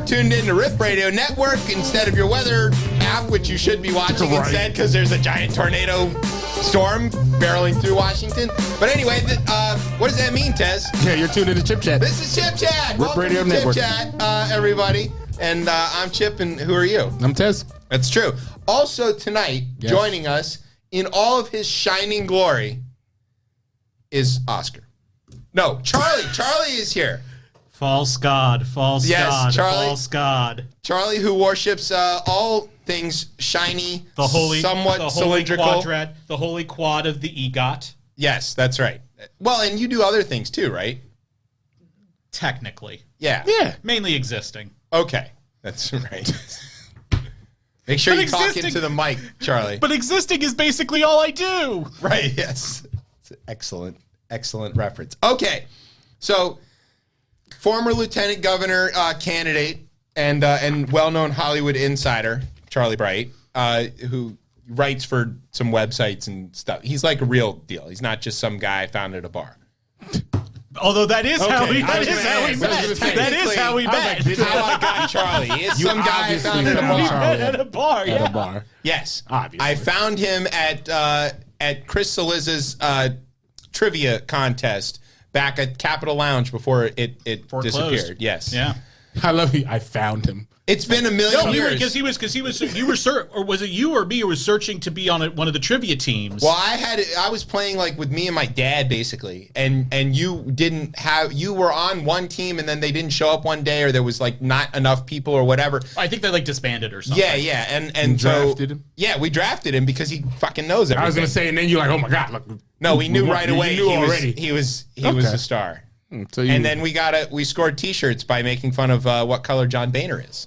You're tuned in to Rip Radio Network instead of your weather app, which you should be watching instead because there's a giant tornado storm barreling through Washington. But anyway, what does that mean, Tez? Yeah, you're tuned into Chip Chat. This is Chip Chat. Rip Radio to Network. Chip Chat, everybody. And I'm Chip, and who are you? I'm Tez. That's true. Also tonight, joining us in all of his shining glory is Oscar. No, Charlie. Charlie is here. False God, false God, Charlie, false God. Charlie, who worships all things shiny, The holy, somewhat cylindrical. Quadrat, the holy quad of the EGOT. Yes, that's right. Well, and you do other things too, right? Technically. Yeah. Yeah. Mainly existing. Okay, that's right. Make sure you talk into the mic, Charlie. But existing is basically all I do. Right, yes. It's an excellent reference. Okay, so former lieutenant governor candidate and well-known Hollywood insider, Charlie Bright, who writes for some websites and stuff. He's like a real deal. He's not just some guy I found at a bar. Although that is how we That met. That is how we met. How I got Charlie. He is some guy I found at a bar. At a bar, yeah. At a bar. Yes. Obviously. I found him at Chris Saliza's trivia contest back at Capitol Lounge before it disappeared. Yes. Yeah. I love you. I found him. It's been a million years. You were or was it you or me who was searching to be on one of the trivia teams? Well, I was playing like with me and my dad basically, and you were on one team and then they didn't show up one day or there was like not enough people or whatever. I think they like disbanded or something. Yeah, and so drafted him? Yeah, we drafted him because he fucking knows everything. I was gonna say, and then you're like, oh my god, look. No, we knew right away. You knew already. He was Okay. a star. So And then we scored T-shirts by making fun of what color John Boehner is.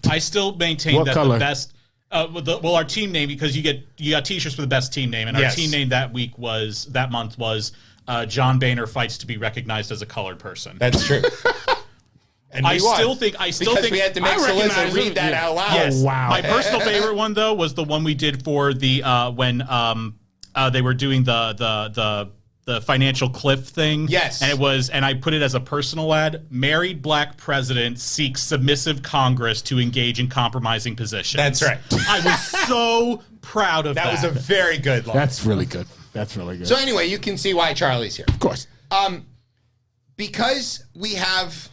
I still maintain What that color? the best. Our team name, because you got T-shirts for the best team name, and our team name that month was John Boehner fights to be recognized as a colored person. That's true. And I still think think we had to make Saliza read that out loud. Yes. Oh, wow. My personal favorite one though was the one we did for the when they were doing the financial cliff thing. Yes. And I put it as a personal ad. Married black president seeks submissive Congress to engage in compromising positions. That's right. I was so proud of that. That was a very good line. That's really good. That's really good. So anyway, you can see why Charlie's here. Of course. Because we have,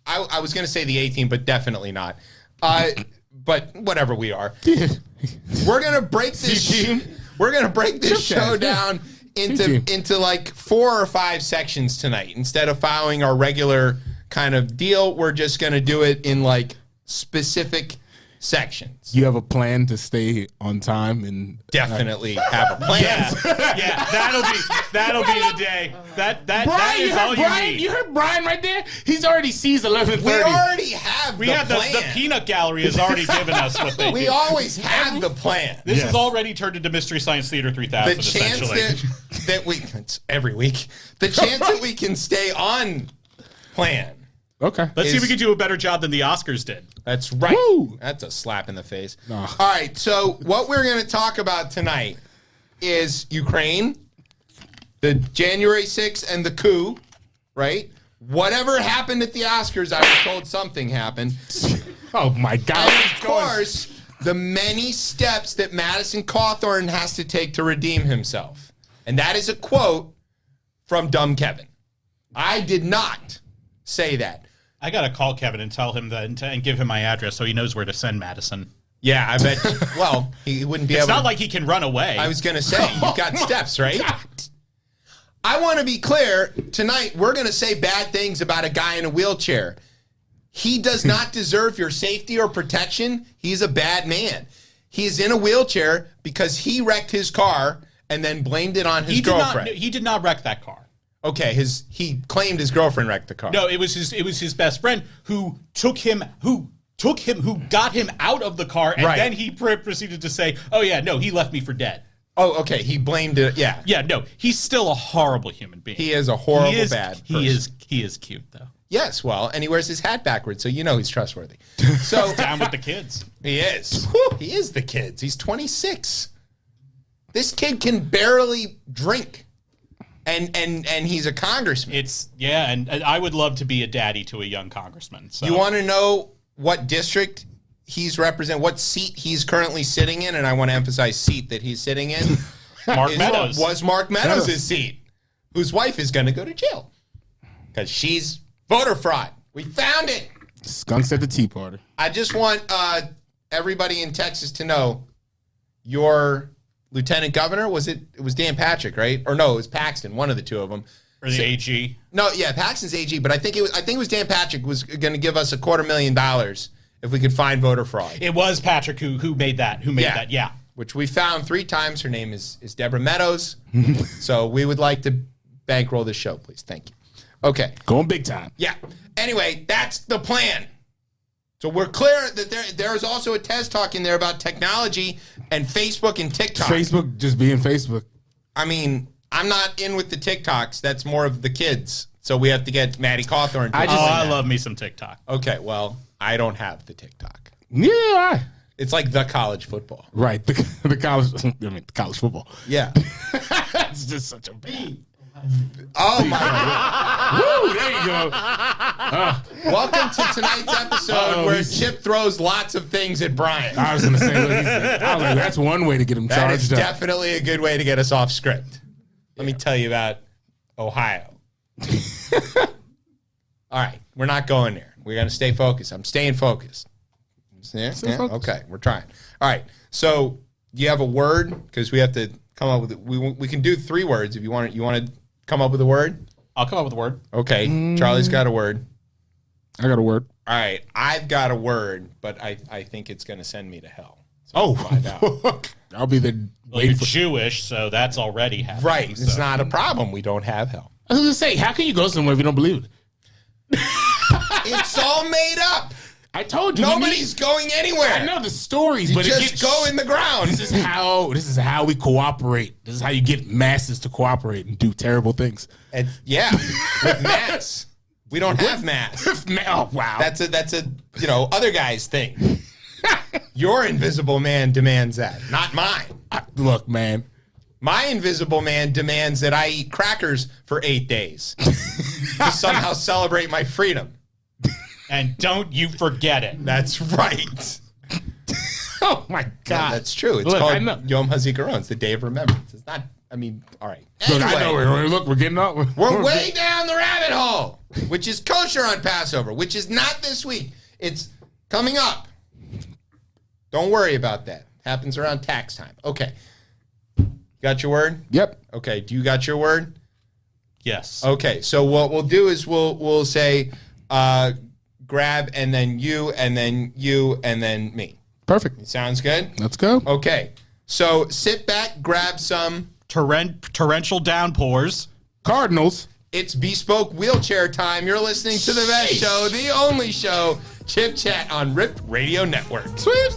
I was going to say the A team, but definitely not. But whatever we are, we're going to break this. We're going to break this show down into like 4 or 5 sections tonight. Instead of following our regular kind of deal, we're just going to do it in like specific sections. You have a plan to stay on time and Definitely have a plan. Yeah, that'll be the day. That is all you need. You heard Brian right there? He's already sees 11:30. We already have the plan. The peanut gallery has already given us what they We do. always have the plan. This has already turned into Mystery Science Theater 3000, The chance essentially. that we, it's every week, the chance that we can stay on plan. Okay. Let's see if we can do a better job than the Oscars did. That's right. Woo! That's a slap in the face. No. All right, so what we're going to talk about tonight is Ukraine, the January 6th, and the coup, right? Whatever happened at the Oscars, I was told something happened. Oh my God. And of course, the many steps that Madison Cawthorn has to take to redeem himself. And that is a quote from Dumb Kevin. I did not say that. I got to call Kevin and tell him that and give him my address so he knows where to send Madison. Yeah, I bet. Well, he wouldn't be It's able not to. like he can run away. I was going to say, you've got steps, right? I want to be clear. Tonight, we're going to say bad things about a guy in a wheelchair. He does not deserve your safety or protection. He's a bad man. He's in a wheelchair because he wrecked his car and then blamed it on his girlfriend. He did not wreck that car. Okay, he claimed his girlfriend wrecked the car. No, it was his best friend who got him out of the car, and then he proceeded to say, "Oh yeah, no, he left me for dead." Oh, okay, he blamed it. Yeah, yeah, no, he's still a horrible human being. He is a horrible bad person. He is cute though. Yes, well, and he wears his hat backwards, so you know he's trustworthy. So Down with the kids. He is. He is the kids. He's 26. This kid can barely drink. And he's a congressman. And I would love to be a daddy to a young congressman. So. You want to know what district he's what seat he's currently sitting in? And I want to emphasize seat that he's sitting in. Mark Meadows. Was Mark Meadows' seat, whose wife is going to go to jail because she's voter fraud. We found it. Skunks at the Tea Party. I just want everybody in Texas to know your lieutenant governor, it was Dan Patrick, right? Or no, it was Paxton, one of the two of them. Or the AG. No, yeah, Paxton's AG, but I think it was Dan Patrick was going to give us $250,000 if we could find voter fraud. It was Patrick who made that. Yeah. Which we found 3 times. Her name is Deborah Meadows. So we would like to bankroll this show, please. Thank you. Okay. Going big time. Yeah. Anyway, that's the plan. So we're clear that there is also a TES talk in there about technology and Facebook and TikTok. Facebook just being Facebook. I mean, I'm not in with the TikToks. That's more of the kids. So we have to get Maddie Cawthorn. I love me some TikTok. Okay, well, I don't have the TikTok. Yeah. It's like the college football. Right. The college football. Yeah. It's just such a beat. Oh, my God. Woo, there you go. Welcome to tonight's episode where Chip throws lots of things at Brian. I was going to say, what he said. I was like, that's one way to get him charged up. That is definitely a good way to get us off script. Let me tell you about Ohio. All right. We're not going there. We're going to stay focused. I'm staying focused. Yeah? Okay. We're trying. All right. So do you have a word? Because we have to come up with it. We can do 3 words if you want. You want to come up with a word? I'll come up with a word. Okay. Charlie's got a word. I got a word. All right. I've got a word, but I think it's going to send me to hell. So Oh, we'll find out. I'll be the Well, you're Jewish, so that's already happening. Right. So. It's not a problem. We don't have hell. I was going to say, how can you go somewhere if you don't believe it? It's all made up. I told you. Nobody's going anywhere. I know the stories, but just go in the ground. This is how we cooperate. This is how you get masses to cooperate and do terrible things. And yeah, with mass. We don't have mass. Oh, wow. That's a other guy's thing. Your invisible man demands that, not mine. Look, man. My invisible man demands that I eat crackers for 8 days to somehow celebrate my freedom. And don't you forget it. That's right. Oh, my God. Yeah, that's true. It's called Yom HaZikaron. It's the Day of Remembrance. It's not, all right. Look, Anyway, I know. Look, we're getting up. we're way down the rabbit hole, which is kosher on Passover, which is not this week. It's coming up. Don't worry about that. Happens around tax time. Okay. Got your word? Yep. Okay. Do you got your word? Yes. Okay. So what we'll do is we'll say grab and then you and then you and then me. Perfect. Sounds good? Let's go. Okay. So sit back, grab some torrential downpours. Cardinals. It's bespoke wheelchair time. You're listening to the best show, the only show, Chip Chat on RIP Radio Network. Sweet.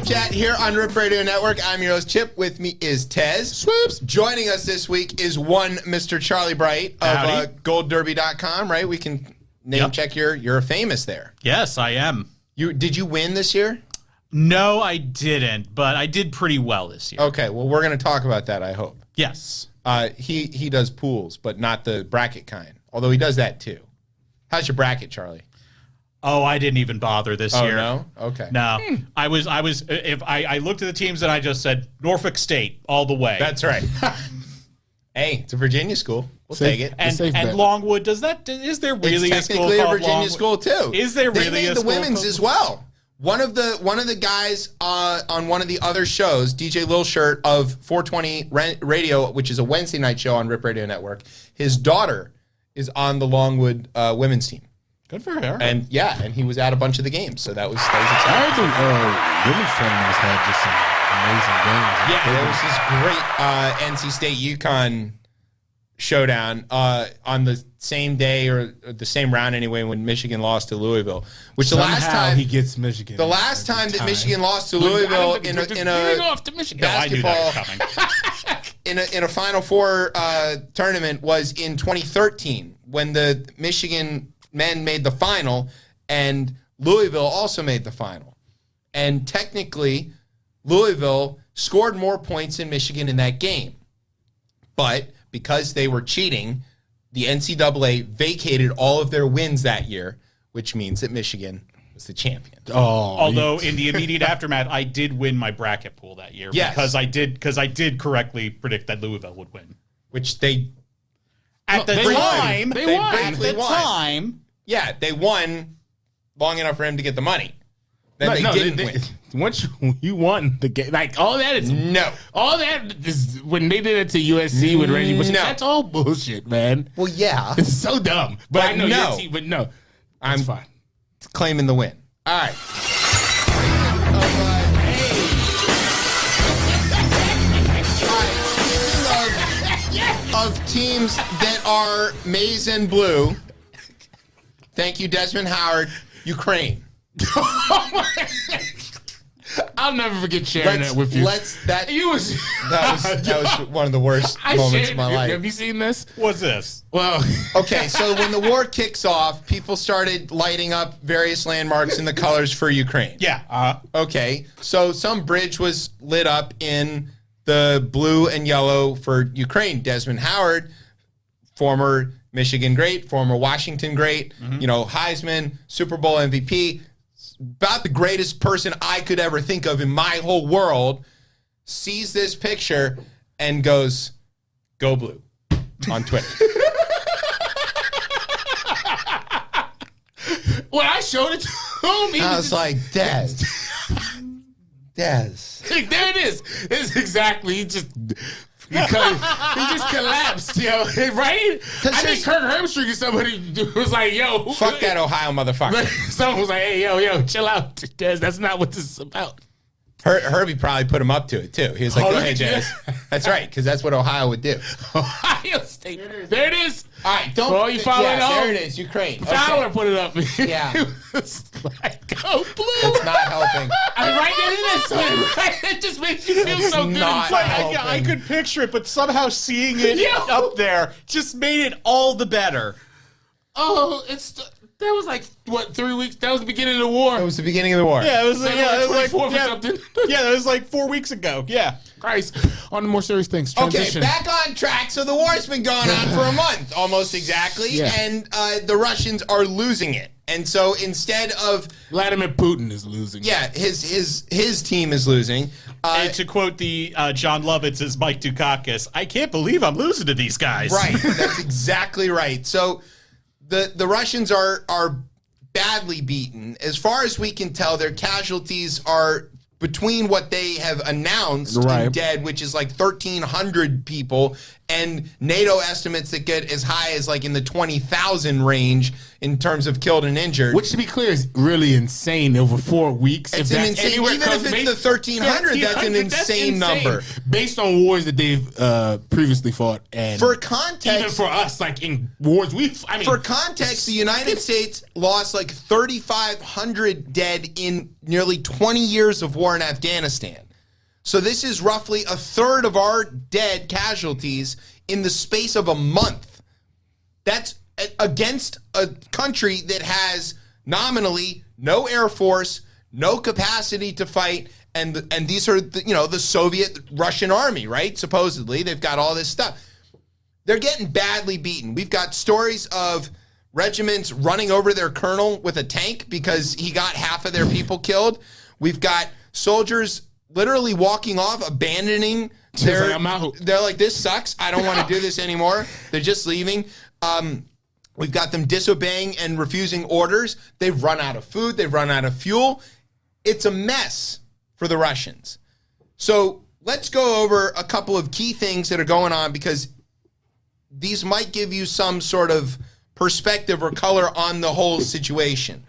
Chat here on RIP Radio Network. I'm your host, Chip. With me is Tez. Swoops. Joining us this week is one Mr. Charlie Bright of GoldDerby.com, right? We can name check you're famous there. Yes, I am. Did you win this year? No, I didn't, but I did pretty well this year. Okay, well, we're going to talk about that, I hope. Yes. He does pools, but not the bracket kind, although he does that too. How's your bracket, Charlie? Oh, I didn't even bother this year. No? Okay. No. I looked at the teams and I just said Norfolk State all the way. That's right. Hey, it's a Virginia school. We'll take it. And Longwood, is there really it's a school technically called a Virginia Longwood? school too? Is there really they made a the school women's called- as well. One of the guys on one of the other shows, DJ Lil Shirt of 420 Radio, which is a Wednesday night show on Rip Radio Network, his daughter is on the Longwood women's team. Good for her. And he was at a bunch of the games, so that was I exciting. heard the women's tournament had just some amazing games. Yeah, there was this great NC State UConn showdown on the same day or the same round anyway when Michigan lost to Louisville. Which Somehow the last time he gets Michigan. The last time that Michigan lost to Louisville in a basketball in a Final Four tournament was in 2013 when the Michigan men made the final and Louisville also made the final. And technically, Louisville scored more points than Michigan in that game. But because they were cheating, the NCAA vacated all of their wins that year, which means that Michigan was the champion. Although in the immediate aftermath, I did win my bracket pool that year because I did correctly predict that Louisville would win. Which they at the time they won. At the time, yeah, they won long enough for him to get the money. Then they didn't win. Once you won the game, like all that is all that is when they did it to USC with Reggie Bush. That's all bullshit, man. Well, yeah, it's so dumb. But I know your team, but no, I'm fine. Claiming the win. All right. Of teams that are maize and blue. Thank you, Desmond Howard. Ukraine. I'll never forget sharing that with you. That was one of the worst moments of my life. Have you seen this? What's this? Well, okay, so when the war kicks off, people started lighting up various landmarks in the colors for Ukraine. Yeah. Okay, so some bridge was lit up in the blue and yellow for Ukraine. Desmond Howard, former Michigan great, former Washington great, Heisman, Super Bowl MVP, about the greatest person I could ever think of in my whole world, sees this picture and goes, "Go Blue," on Twitter. When I showed it to him, I was like, Des. There it is. It's exactly. He just collapsed, right? I think Kirk Herbstreit or somebody was like, "Yo, fuck that Ohio motherfucker." Someone was like, "Hey, yo, chill out, Des. That's not what this is about." Herbie probably put him up to it too. He was like, "Go ahead, Des." That's right, because that's what Ohio would do. Ohio State. There it is. All right, don't. Well, you follow it there it is. Ukraine. Fowler put it up. Yeah. It's like, go Blue. It's not helping. It just makes you feel so good. I could picture it, but somehow seeing it up there just made it all the better. Oh, that was like, what, 3 weeks? That was the beginning of the war. It was the beginning of the war. Yeah, it was like something. Yeah, that was like 4 weeks ago. Yeah. Christ. On to more serious things. Transition. Okay, back on track. So the war's been going on for a month, almost exactly, and the Russians are losing it. And so instead of Vladimir Putin is losing. Yeah, his team is losing. And to quote the John Lovitz's Mike Dukakis, "I can't believe I'm losing to these guys." Right, that's exactly right. So the Russians are badly beaten. As far as we can tell, their casualties are between what they have announced in dead, which is like 1,300 people, and NATO estimates that get as high as like in the 20,000 range in terms of killed and injured. Which, to be clear, is really insane over 4 weeks. It's an insane, even if it's the 1,300, that's an insane number. Based on wars that they've previously fought. And for context, even for us, like in wars for context, the United States lost like 3,500 dead in nearly 20 years of war in Afghanistan. So this is roughly a third of our dead casualties in the space of a month. That's against a country that has nominally no air force, no capacity to fight, and these are the Soviet Russian army, right? Supposedly they've got all this stuff. They're getting badly beaten. We've got stories of regiments running over their colonel with a tank because he got half of their people killed. We've got soldiers literally walking off, abandoning their... I'm out. They're like, this sucks. I don't want to do this anymore. They're just leaving. We've got them disobeying and refusing orders. They've run out of food. They've run out of fuel. It's a mess for the Russians. So let's go over a couple of key things that are going on because these might give you some sort of perspective or color on the whole situation.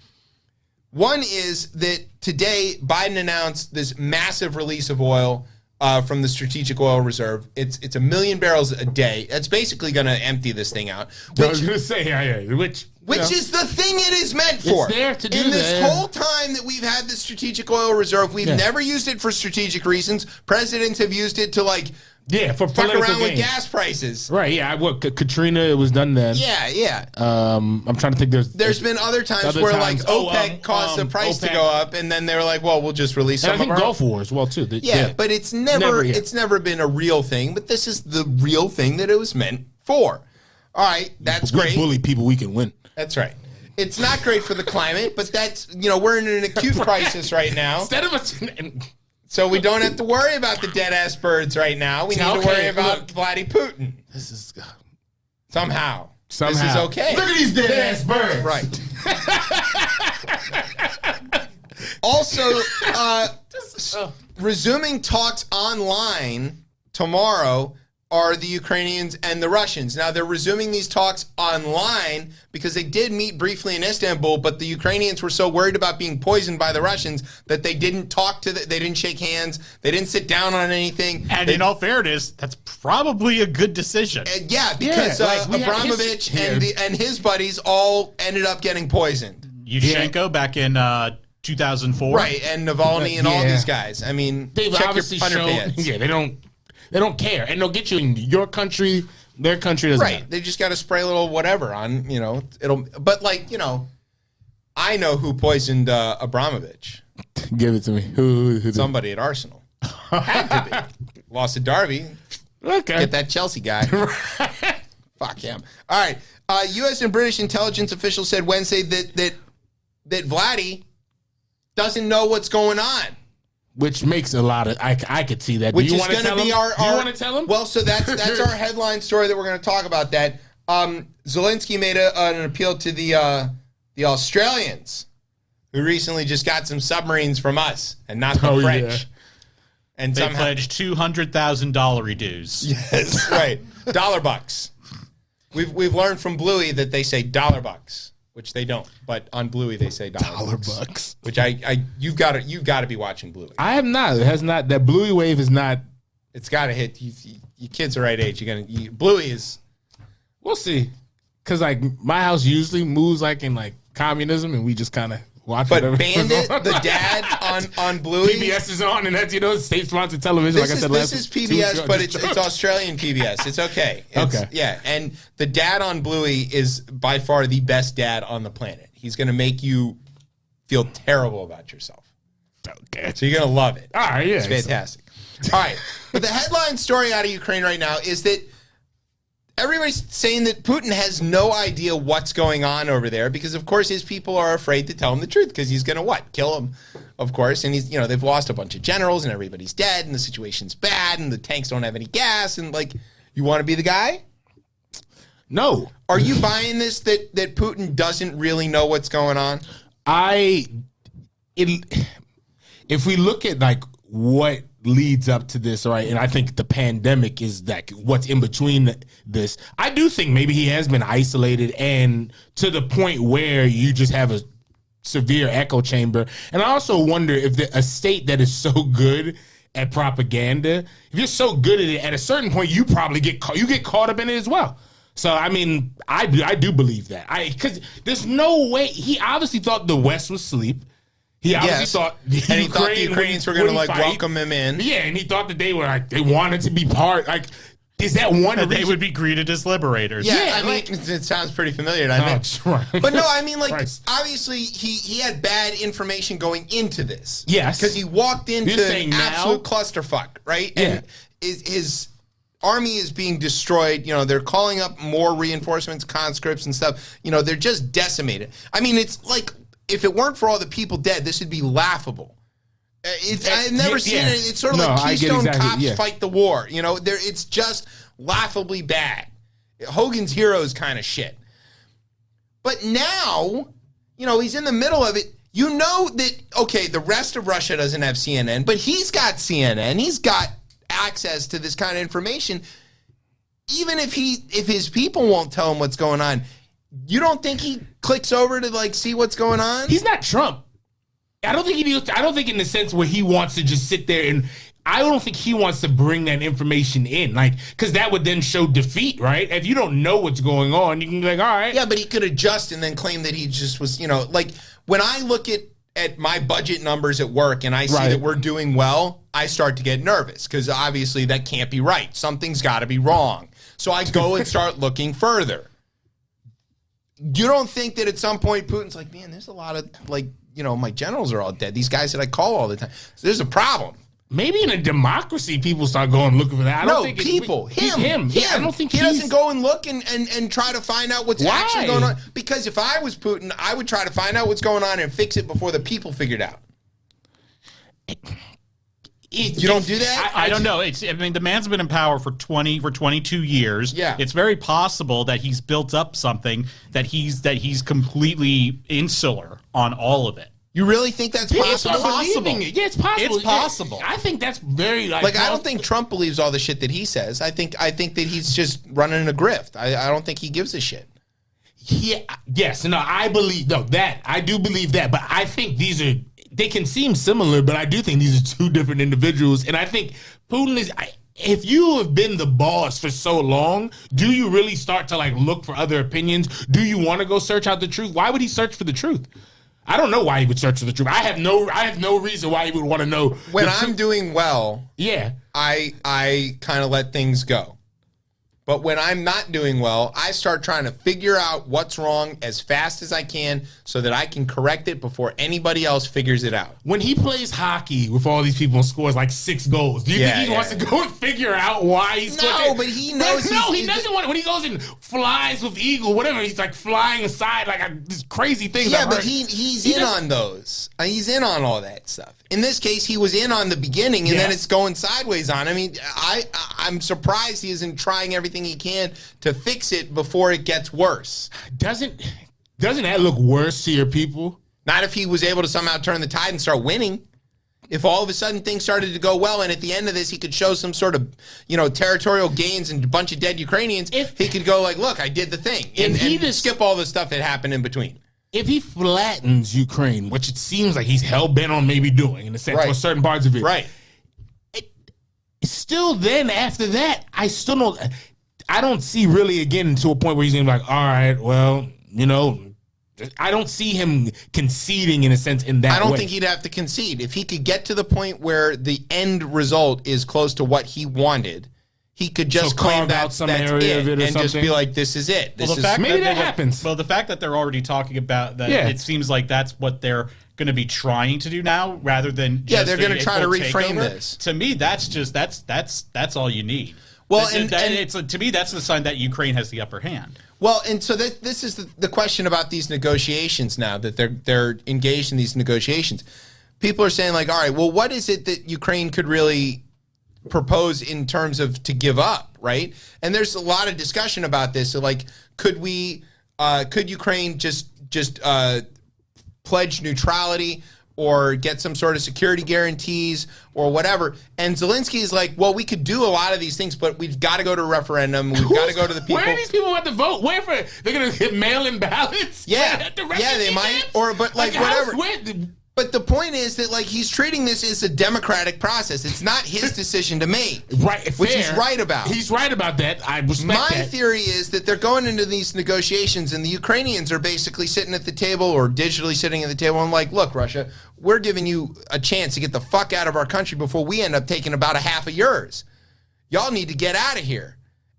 One is that today Biden announced this massive release of oil from the Strategic Oil Reserve. It's 1 million barrels a day. That's basically going to empty this thing out. I was going to say, which is the thing it is meant for. It's there to do In this whole time that we've had the Strategic Oil Reserve, we've never used it for strategic reasons. Presidents have used it to for fuck around gains. with gas prices. Right, Katrina, it was done then. Yeah. I'm trying to think. There's been other times where OPEC caused the price to go up, and then they were like, well, we'll just release some and I think of our... Gulf War as well, too. But it's never been a real thing, but this is the real thing that it was meant for. All right, that's great. We bully people, we can win. That's right. It's not great for the climate, but that's, we're in an acute crisis right now. Instead of So we don't have to worry about the dead-ass birds right now. We need to worry about Vladimir Putin. This is... Somehow. This is okay. Look at these dead-ass birds. Right. Also, resuming talks online tomorrow are the Ukrainians and the Russians. Now, they're resuming these talks online because they did meet briefly in Istanbul, but the Ukrainians were so worried about being poisoned by the Russians that they didn't talk to they didn't shake hands, they didn't sit down on anything. And in all fairness, that's probably a good decision. Because Abramovich and his buddies all ended up getting poisoned. Yushchenko back in 2004. Right, and Navalny and all these guys. I mean, they've obviously shown... Yeah, they don't care, and they'll get you in your country. Their country doesn't. Right, they just got to spray a little whatever on. It'll. But I know who poisoned Abramovich. Give it to me. Who Somebody at Arsenal. Had to be. Lost to Derby. Okay. Get that Chelsea guy. Fuck him. All right. U.S. and British intelligence officials said Wednesday that Vladdy doesn't know what's going on. Which makes a lot of... I could see that. Which is going to be our... You want to tell him? Well, so that's our headline story that we're going to talk about that. Zelensky made an appeal to the Australians, who recently just got some submarines from us, and not the French. Yeah. And they pledged $200,000 dues. Yes, right. $bucks. We've learned from Bluey that they say $bucks. Which they don't, but on Bluey they say $bucks. Which you've got to be watching Bluey. I have not. It has not. That Bluey wave is not. It's got to hit. You kids are right age. Bluey is. We'll see, because my house usually moves in communism, and we just kind of watch. But Bandit, the dad on Bluey, PBS is on, and that's state sponsored television. This is PBS, but it's Australian PBS. It's okay. Okay. Yeah, and the dad on Bluey is by far the best dad on the planet. He's going to make you feel terrible about yourself. Okay. So you're going to love it. All right, yeah. It's fantastic. All right. But the headline story out of Ukraine right now is that everybody's saying that Putin has no idea what's going on over there because, of course, his people are afraid to tell him the truth because he's going to kill him, of course. And they've lost a bunch of generals and everybody's dead and the situation's bad and the tanks don't have any gas and you want to be the guy? No. Are you buying this that Putin doesn't really know what's going on? If we look at what leads up to this, right, and I think the pandemic is what's in between this, I do think maybe he has been isolated and to the point where you just have a severe echo chamber. And I also wonder if a state that is so good at propaganda, if you're so good at it, at a certain point you probably get caught up in it as well. So, I mean, I do believe that. Because there's no way. He obviously thought the West was asleep. He obviously thought the Ukrainians were going to welcome him in. Yeah, and he thought that they were they wanted to be part. Is that one? They would be greeted as liberators. Yeah, I mean, it sounds pretty familiar. But no, I mean, obviously he had bad information going into this. Yes, because he walked into an absolute clusterfuck, right? Yeah. And his army is being destroyed. You know, they're calling up more reinforcements, conscripts and stuff. You know, they're just decimated. I mean, it's like, if it weren't for all the people dead, this would be laughable. I've never seen it. It's sort of like Keystone Cops fight the war. You know, it's just laughably bad. Hogan's Heroes kind of shit. But now, you know, he's in the middle of it. You know that, okay, the rest of Russia doesn't have CNN, but he's got CNN. He's got access to this kind of information. Even if his people won't tell him what's going on, you don't think he clicks over to like see what's going on? He's not Trump. I don't think in the sense where he wants to just sit there and I don't think he wants to bring that information in, like, because that would then show defeat, right? If you don't know what's going on, you can be like, all right. Yeah, but he could adjust and then claim that he just was, you know, like when I look at my budget numbers at work and I see that we're doing well, I start to get nervous because obviously that can't be right. Something's got to be wrong. So I go and start looking further. You don't think that at some point Putin's like, man, there's a lot of, like, you know, my generals are all dead. These guys that I call all the time. So there's a problem. Maybe in a democracy, people start going looking for that. I don't think people. Him. Yeah, I don't think he doesn't go and look and try to find out what's actually going on. Because if I was Putin, I would try to find out what's going on and fix it before the people figured out. You don't do that? I don't know. I mean, the man's been in power for 22 years. Yeah. It's very possible that he's built up something that he's completely insular on all of it. You really think that's possible? It's possible. Yeah, it's possible. It's possible. I think that's very like I don't think Trump believes all the shit that he says. I think that he's just running a grift. I don't think he gives a shit. Yeah. Yes. No. I believe that. I do believe that. But I think they can seem similar, but I do think these are two different individuals. And I think Putin is. If you have been the boss for so long, do you really start to like look for other opinions? Do you want to go search out the truth? Why would he search for the truth? I don't know why he would search for the truth. I have no reason why he would want to know. When I'm doing well, yeah, I kind of let things go. But when I'm not doing well, I start trying to figure out what's wrong as fast as I can so that I can correct it before anybody else figures it out. When he plays hockey with all these people and scores like 6 goals, do you think he wants to go and figure out why he's No, but he knows. No, he doesn't want it. When he goes and flies with Eagle, whatever, he's like flying aside like these crazy things. Yeah, but he's in on those. He's in on all that stuff. In this case, he was in on the beginning, and then it's going sideways on. I mean, I'm surprised he isn't trying everything he can to fix it before it gets worse. Doesn't that look worse to your people? Not if he was able to somehow turn the tide and start winning. If all of a sudden things started to go well, and at the end of this he could show some sort of, you know, territorial gains and a bunch of dead Ukrainians, he could go like, look, I did the thing. And just skip all the stuff that happened in between. If he flattens Ukraine, which it seems like he's hell-bent on maybe doing in a sense for certain parts of it. Right. Still then, after that, I don't see really again to a point where he's going to be like, all right, well, you know, I don't see him conceding in a sense in that way. I don't think he'd have to concede. If he could get to the point where the end result is close to what he wanted, he could just claim that some area of it and just be like, this is it. Maybe that happens. Well, the fact that they're already talking about that, it seems like that's what they're going to be trying to do now, rather than just they're going to try to reframe this. To me, that's all you need. Well, to me, that's the sign that Ukraine has the upper hand. Well, and so this is the question about these negotiations now, that they're engaged in these negotiations. People are saying like, all right, well, what is it that Ukraine could really propose in terms of to give up, right? And there's a lot of discussion about this. So like, could Ukraine just pledge neutrality or get some sort of security guarantees or whatever? And Zelensky is like, well, we could do a lot of these things, but we've got to go to a referendum. We've got to go to the people. Where are these people about to vote? They're going to get mail-in ballots? Yeah, they might. But whatever. But the point is that, like, he's treating this as a democratic process. It's not his decision to make. Right. Which he's right about. He's right about that. I respect that. My theory is that they're going into these negotiations, and the Ukrainians are basically sitting at the table or digitally sitting at the table and like, look, Russia, we're giving you a chance to get the fuck out of our country before we end up taking about a half of yours. Y'all need to get out of here.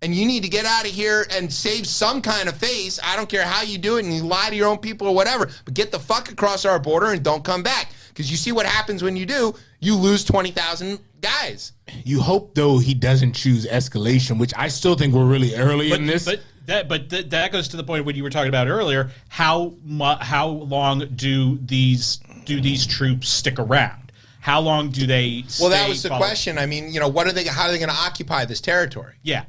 And you need to get out of here and save some kind of face. I don't care how you do it and you lie to your own people or whatever, but get the fuck across our border and don't come back. Because you see what happens when you do. You lose 20,000 guys. You hope, though, he doesn't choose escalation, which I still think we're really early in this. But that goes to the point what you were talking about earlier. How long do these troops stick around? How long do they? Well, that was the question. I mean, what are they? How are they going to occupy this territory? Yeah,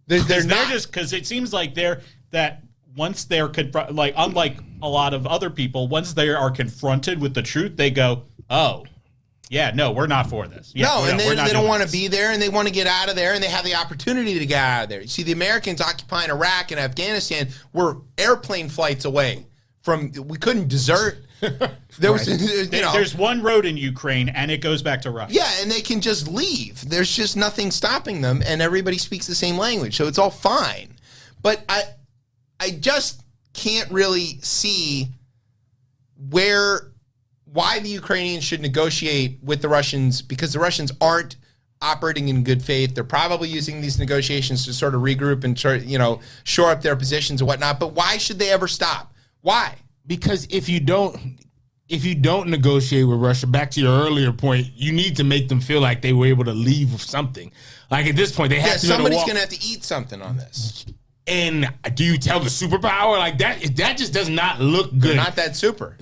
they're not just because it seems like once they're like unlike a lot of other people, once they are confronted with the truth, they go, oh. Yeah, no, we're not for this. Yeah, they don't want to be there, and they want to get out of there, and they have the opportunity to get out of there. You see, the Americans occupying Iraq and Afghanistan were airplane flights away from. We couldn't desert. There's one road in Ukraine, and it goes back to Russia. Yeah, and they can just leave. There's just nothing stopping them, and everybody speaks the same language, so it's all fine. But I just can't really see why the Ukrainians should negotiate with the Russians, because the Russians aren't operating in good faith. They're probably using these negotiations to sort of regroup and shore up their positions and whatnot. But why should they ever stop? Why? Because if you don't negotiate with Russia, back to your earlier point, you need to make them feel like they were able to leave with something. Like at this point, they have to. Somebody's going to have to eat something on this. And do you tell the superpower like that? That just does not look good. They're not that super.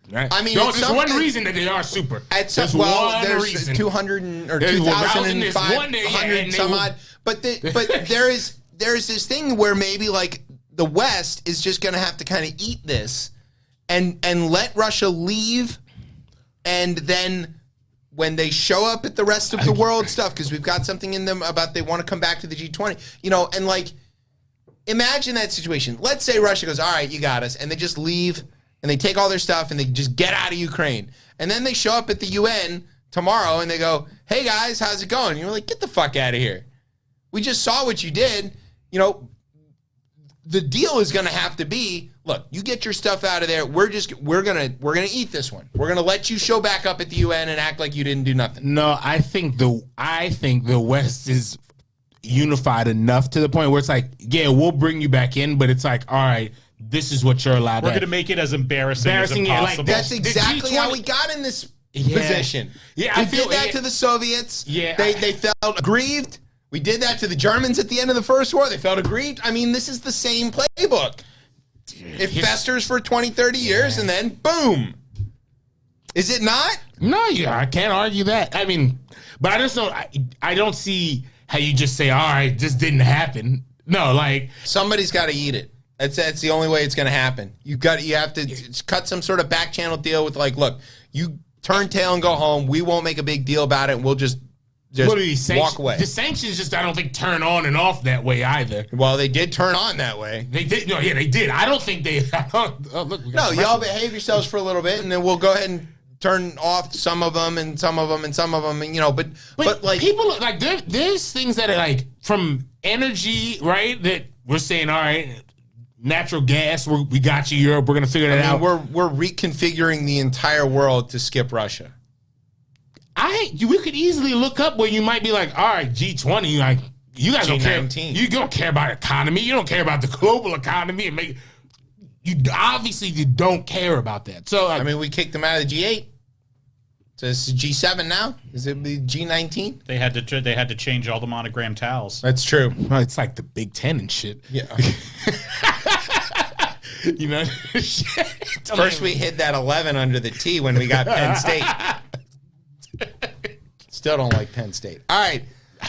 Right. I mean, there's one reason that they are super. There's 200 or 2,500 some odd. But there's this thing where maybe like the West is just going to have to kind of eat this and let Russia leave, and then when they show up at the rest of the world stuff, because we've got something in them about they want to come back to the G20, and like imagine that situation. Let's say Russia goes, all right, you got us, and they just leave. And they take all their stuff and they just get out of Ukraine. And then they show up at the UN tomorrow and they go, hey, guys, how's it going? And you're like, get the fuck out of here. We just saw what you did. The deal is going to have to be, look, you get your stuff out of there. We're going to eat this one. We're going to let you show back up at the UN and act like you didn't do nothing. No, I think the West is unified enough to the point where it's like, yeah, we'll bring you back in, but it's like, all right, this is what you're allowed to. We're going to make it as embarrassing as possible. That's exactly how we got in this position. Yeah, we did that to the Soviets. Yeah. They felt aggrieved. We did that to the Germans at the end of the First War. They felt aggrieved. I mean, this is the same playbook. It festers for 20, 30 years, and then boom. Is it not? No, I can't argue that. I mean, but I just don't. I don't see how you just say, all right, this didn't happen. No, like somebody's got to eat it. That's the only way it's going to happen. You have to cut some sort of back channel deal with like, look, you turn tail and go home. We won't make a big deal about it, and we'll just walk away. The sanctions just, I don't think, turn on and off that way either. Well, they did turn on that way. They did. No, yeah, they did. I don't think they. Y'all behave yourselves for a little bit, and then we'll go ahead and turn off some of them and some of them and some of them, and but like people like there's things that are like from energy, right? That we're saying, all right. Natural gas, we got you, Europe. We're going to figure that out. We're reconfiguring the entire world to skip Russia. We could easily look up where you might be like, all right, G20, like you guys don't care. You don't care about economy. You don't care about the global economy, and you don't care about that. So I mean, we kicked them out of the G8. So it's G7 now. Is it the G19? They had to change all the monogram towels. That's true. Well, it's like the Big Ten and shit. Yeah. First we hid that 11 under the T when we got Penn State. Still don't like Penn State. All right.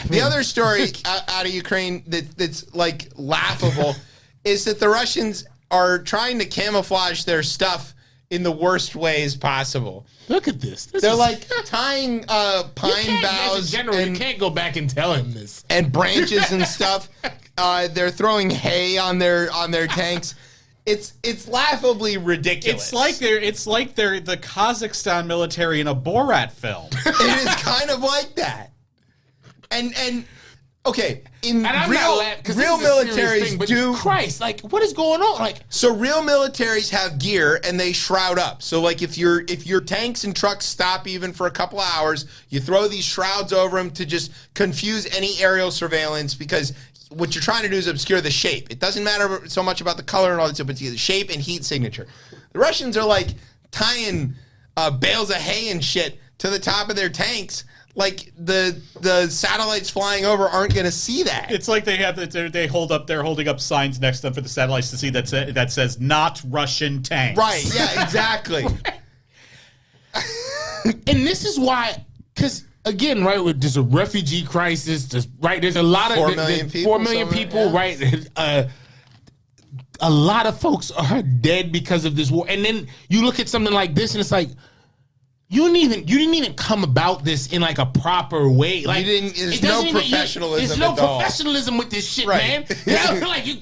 The other story out of Ukraine that's like laughable is that the Russians are trying to camouflage their stuff in the worst ways possible. Look at this. They're like tying pine boughs. You can't go back and tell him this. And branches and stuff. They're throwing hay on their tanks. It's laughably ridiculous. It's like they're the Kazakhstan military in a Borat film. It is kind of like that. And okay, in real militaries do. Christ, like what is going on? Like, so real militaries have gear and they shroud up. So like if your tanks and trucks stop even for a couple of hours, you throw these shrouds over them to just confuse any aerial surveillance, because what you're trying to do is obscure the shape. It doesn't matter so much about the color and all that stuff, but the shape and heat signature. The Russians are like tying bales of hay and shit to the top of their tanks, like the satellites flying over aren't going to see that. It's like they're holding up signs next to them for the satellites to see that says "Not Russian tanks." Right? Yeah, exactly. And this is why, because again, right, there's a refugee crisis. There's a lot of 4 million people. 4 million people, yeah. right? A lot of folks are dead because of this war. And then you look at something like this, and it's like, you didn't even come about this in like a proper way. Like, there's no professionalism. There's no professionalism with this shit, right. man. You know, like you.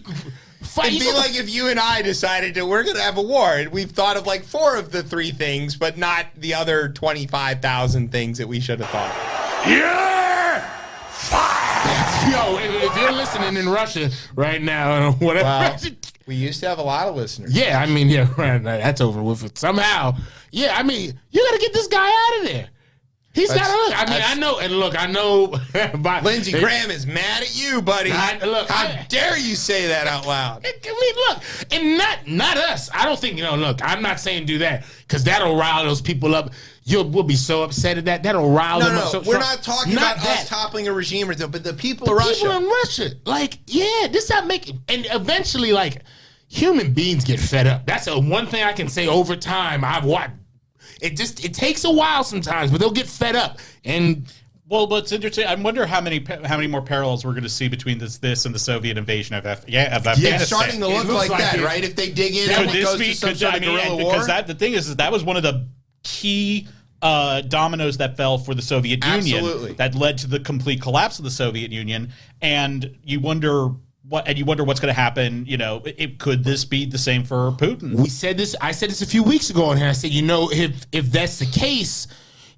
It'd be like if you and I decided we're going to have a war, and we've thought of like 4 of the 3 things, but not the other 25,000 things that we should have thought. You're fired. Yo, if you're listening in Russia right now, whatever. Well, we used to have a lot of listeners. Yeah, I mean, yeah, right, that's over with. Somehow, yeah, I mean, you got to get this guy out of there. He's got to look. I mean, I know. Lindsey Graham is mad at you, buddy. How dare you say that out loud? I mean, look, and not us. I don't think, look, I'm not saying do that, because that'll rile those people up. We'll be so upset at that. That'll rile them up. No, we're not talking about us toppling a regime, but the people of Russia. People in Russia. Like, yeah, this not making, and eventually, like, human beings get fed up. That's the one thing I can say over time. I've watched. It takes a while sometimes, but they'll get fed up. And but it's interesting. I wonder how many more parallels we're going to see between this and the Soviet invasion of Afghanistan. Yeah, it's starting to look like that, right? If they dig in, and it goes to some sort of guerrilla war. Because the thing is that was one of the key dominoes that fell for the Soviet Union that led to the complete collapse of the Soviet Union. And you wonder what's going to happen. Could this be the same for Putin? We said this. I said this a few weeks ago, and I said, if that's the case,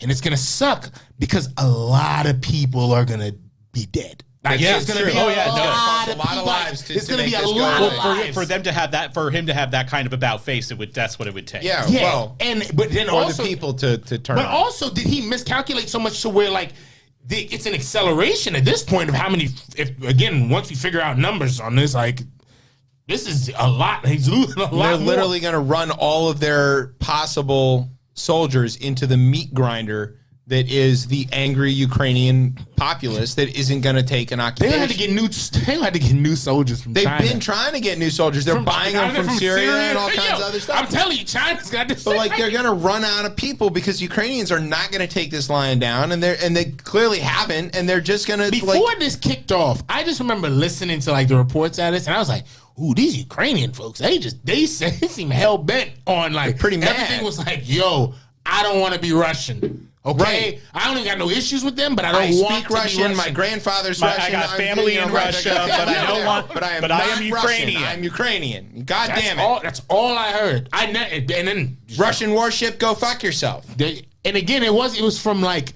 and it's going to suck because a lot of people are going to be dead. Like, yeah, it's going to be a lot of lives. It's going to be a lot of lives for them to have that. For him to have that kind of about face, that's what it would take. Yeah. Well, but then also the people to turn. But also, did he miscalculate so much to where like? It's an acceleration at this point of how many. Once we figure out numbers on this, like, this is a lot. He's losing a lot. They're literally going to run all of their possible soldiers into the meat grinder that is the angry Ukrainian populace that isn't going to take an occupation. They had to get new soldiers from China. They've been trying to get new soldiers. They're buying them from Syria and all kinds of other stuff. I'm telling you, China's got this. So they're going to run out of people because Ukrainians are not going to take this line down, and they clearly haven't, and they're just going to. Before this kicked off, I just remember listening to like the reports at this, and I was like, "Ooh, these Ukrainian folks, they seem hell bent on like pretty mad." Everything was like, "Yo, I don't want to be Russian." Okay, right. I don't even got no issues with them, but I don't want to Russian. Be Russian. My grandfather's Russian. I got family in Russia, but I don't want. But I am Ukrainian. I'm Ukrainian. God damn it! That's all I heard. And then Russian warship. Go fuck yourself. And again, it was from like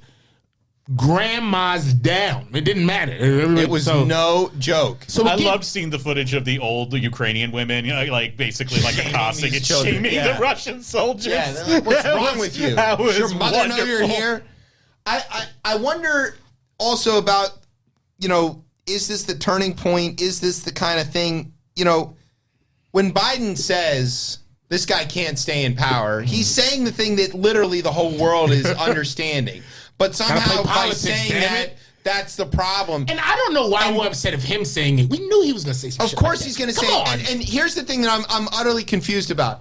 grandmas down. It didn't matter. It was no joke. So I loved seeing the footage of the old Ukrainian women, like basically like accosting and shaming the Russian soldiers. Yeah, they're like, what's wrong with you? Does your mother know you're here? I wonder also about, is this the turning point? Is this the kind of thing, when Biden says this guy can't stay in power, he's saying the thing that literally the whole world is understanding. But somehow by saying that's the problem. And I don't know why we're upset of him saying it. We knew he was going to say some shit. Of course he's going to say it. And here's the thing that I'm utterly confused about.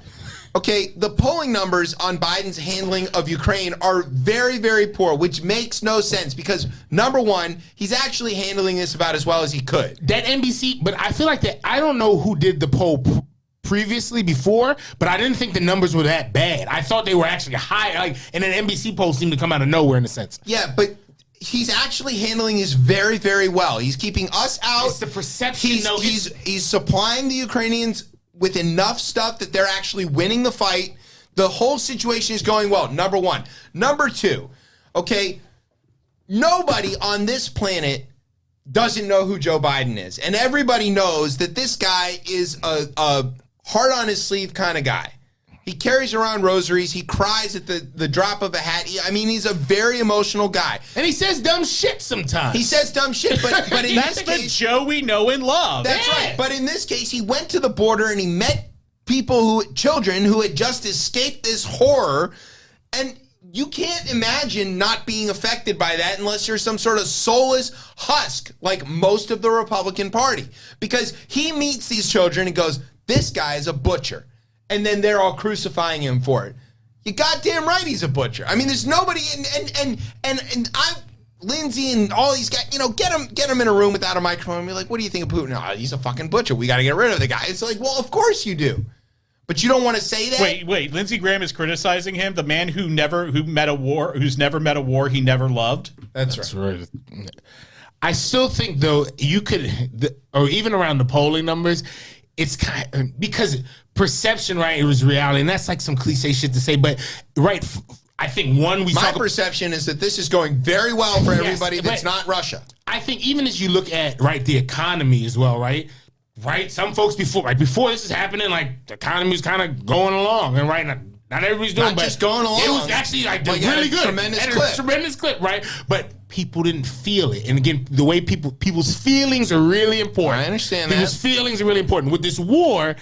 Okay, the polling numbers on Biden's handling of Ukraine are very, very poor, which makes no sense because, number one, he's actually handling this about as well as he could. That NBC, but I feel like that I don't know who did the poll previously before, but I didn't think the numbers were that bad. I thought they were actually high, and an NBC poll seemed to come out of nowhere in a sense. Yeah, but he's actually handling this very, very well. He's keeping us out. It's the perception. He's supplying the Ukrainians with enough stuff that they're actually winning the fight. The whole situation is going well, number one. Number two, okay, nobody on this planet doesn't know who Joe Biden is. And everybody knows that this guy is a heart on his sleeve kind of guy. He carries around rosaries. He cries at the drop of a hat. He's a very emotional guy. And he says dumb shit sometimes. He says dumb shit, but in that's this case... the Joe we know and love. That's right. But in this case, he went to the border and he met children who had just escaped this horror. And you can't imagine not being affected by that unless you're some sort of soulless husk like most of the Republican Party. Because he meets these children and goes, this guy is a butcher. And then they're all crucifying him for it. You goddamn right he's a butcher. I mean, there's nobody, Lindsay and all these guys, get him in a room without a microphone and be like, what do you think of Putin? Oh, he's a fucking butcher. We got to get rid of the guy. It's like, well, of course you do. But you don't want to say that? Wait. Lindsey Graham is criticizing him, the man who's never met a war he never loved. That's right. I still think, though, you could, or even around the polling numbers, it's kind of, because perception, right, it was reality, and that's like some cliche shit to say, but, right, I think my perception is that this is going very well for everybody that's not Russia. I think even as you look at, right, the economy as well, right, some folks before this is happening, like, the economy was kind of going along, and right now, not everybody's doing, but just going along. It was actually like really good, tremendous clip, right? But people didn't feel it, and again, the way people's feelings are really important. I understand people's feelings are really important with this war.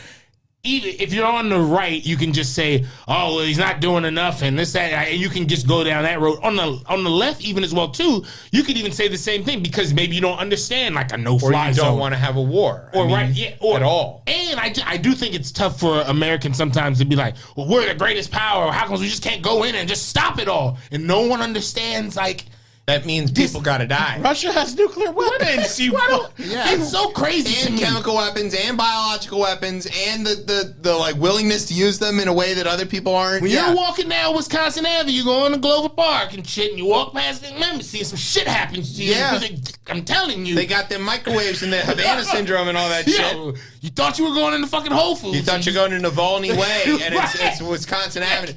Even if you're on the right, you can just say, "Oh, well, he's not doing enough," and this, that, and you can just go down that road. On the left, even as well too, you could even say the same thing because maybe you don't understand like a no-fly zone, or you don't want to have a war, at all. And I do think it's tough for Americans sometimes to be like, "Well, we're the greatest power. How come we just can't go in and just stop it all?" And no one understands like. That means people got to die. Russia has nuclear weapons. It's so crazy. And chemical weapons and biological weapons and the like willingness to use them in a way that other people aren't. When you're walking down Wisconsin Avenue, you go into Glover Park and shit, and you walk past it, and see some shit happens to you. Yeah. I'm telling you. They got them microwaves and the Havana syndrome and all that shit. You thought you were going into fucking Whole Foods. You thought you were going to Navalny Way, and it's Wisconsin Avenue.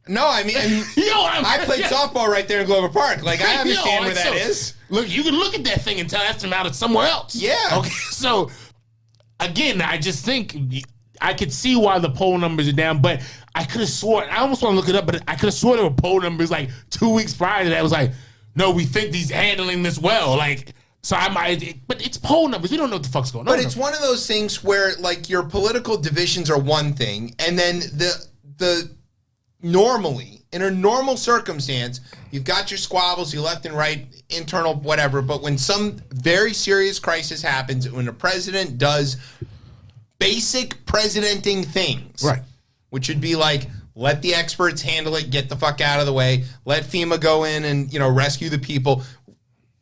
No, I mean, I played softball right there in Glover Park. Like, I understand where that is. Look, you can look at that thing and tell that's from out of somewhere else. Yeah. Okay, so, again, I just think I could see why the poll numbers are down, but I could have sworn, I almost want to look it up, but I could have sworn there were poll numbers like 2 weeks prior to that. It was like, no, we think he's handling this well. Like, so but it's poll numbers. We don't know what the fuck's going on. But it's one of those things where, like, your political divisions are one thing, and then the normally, in a normal circumstance, you've got your squabbles, your left and right, internal, whatever, but when some very serious crisis happens, when a president does basic presidenting things, right, which would be like, let the experts handle it, get the fuck out of the way, let FEMA go in and, rescue the people,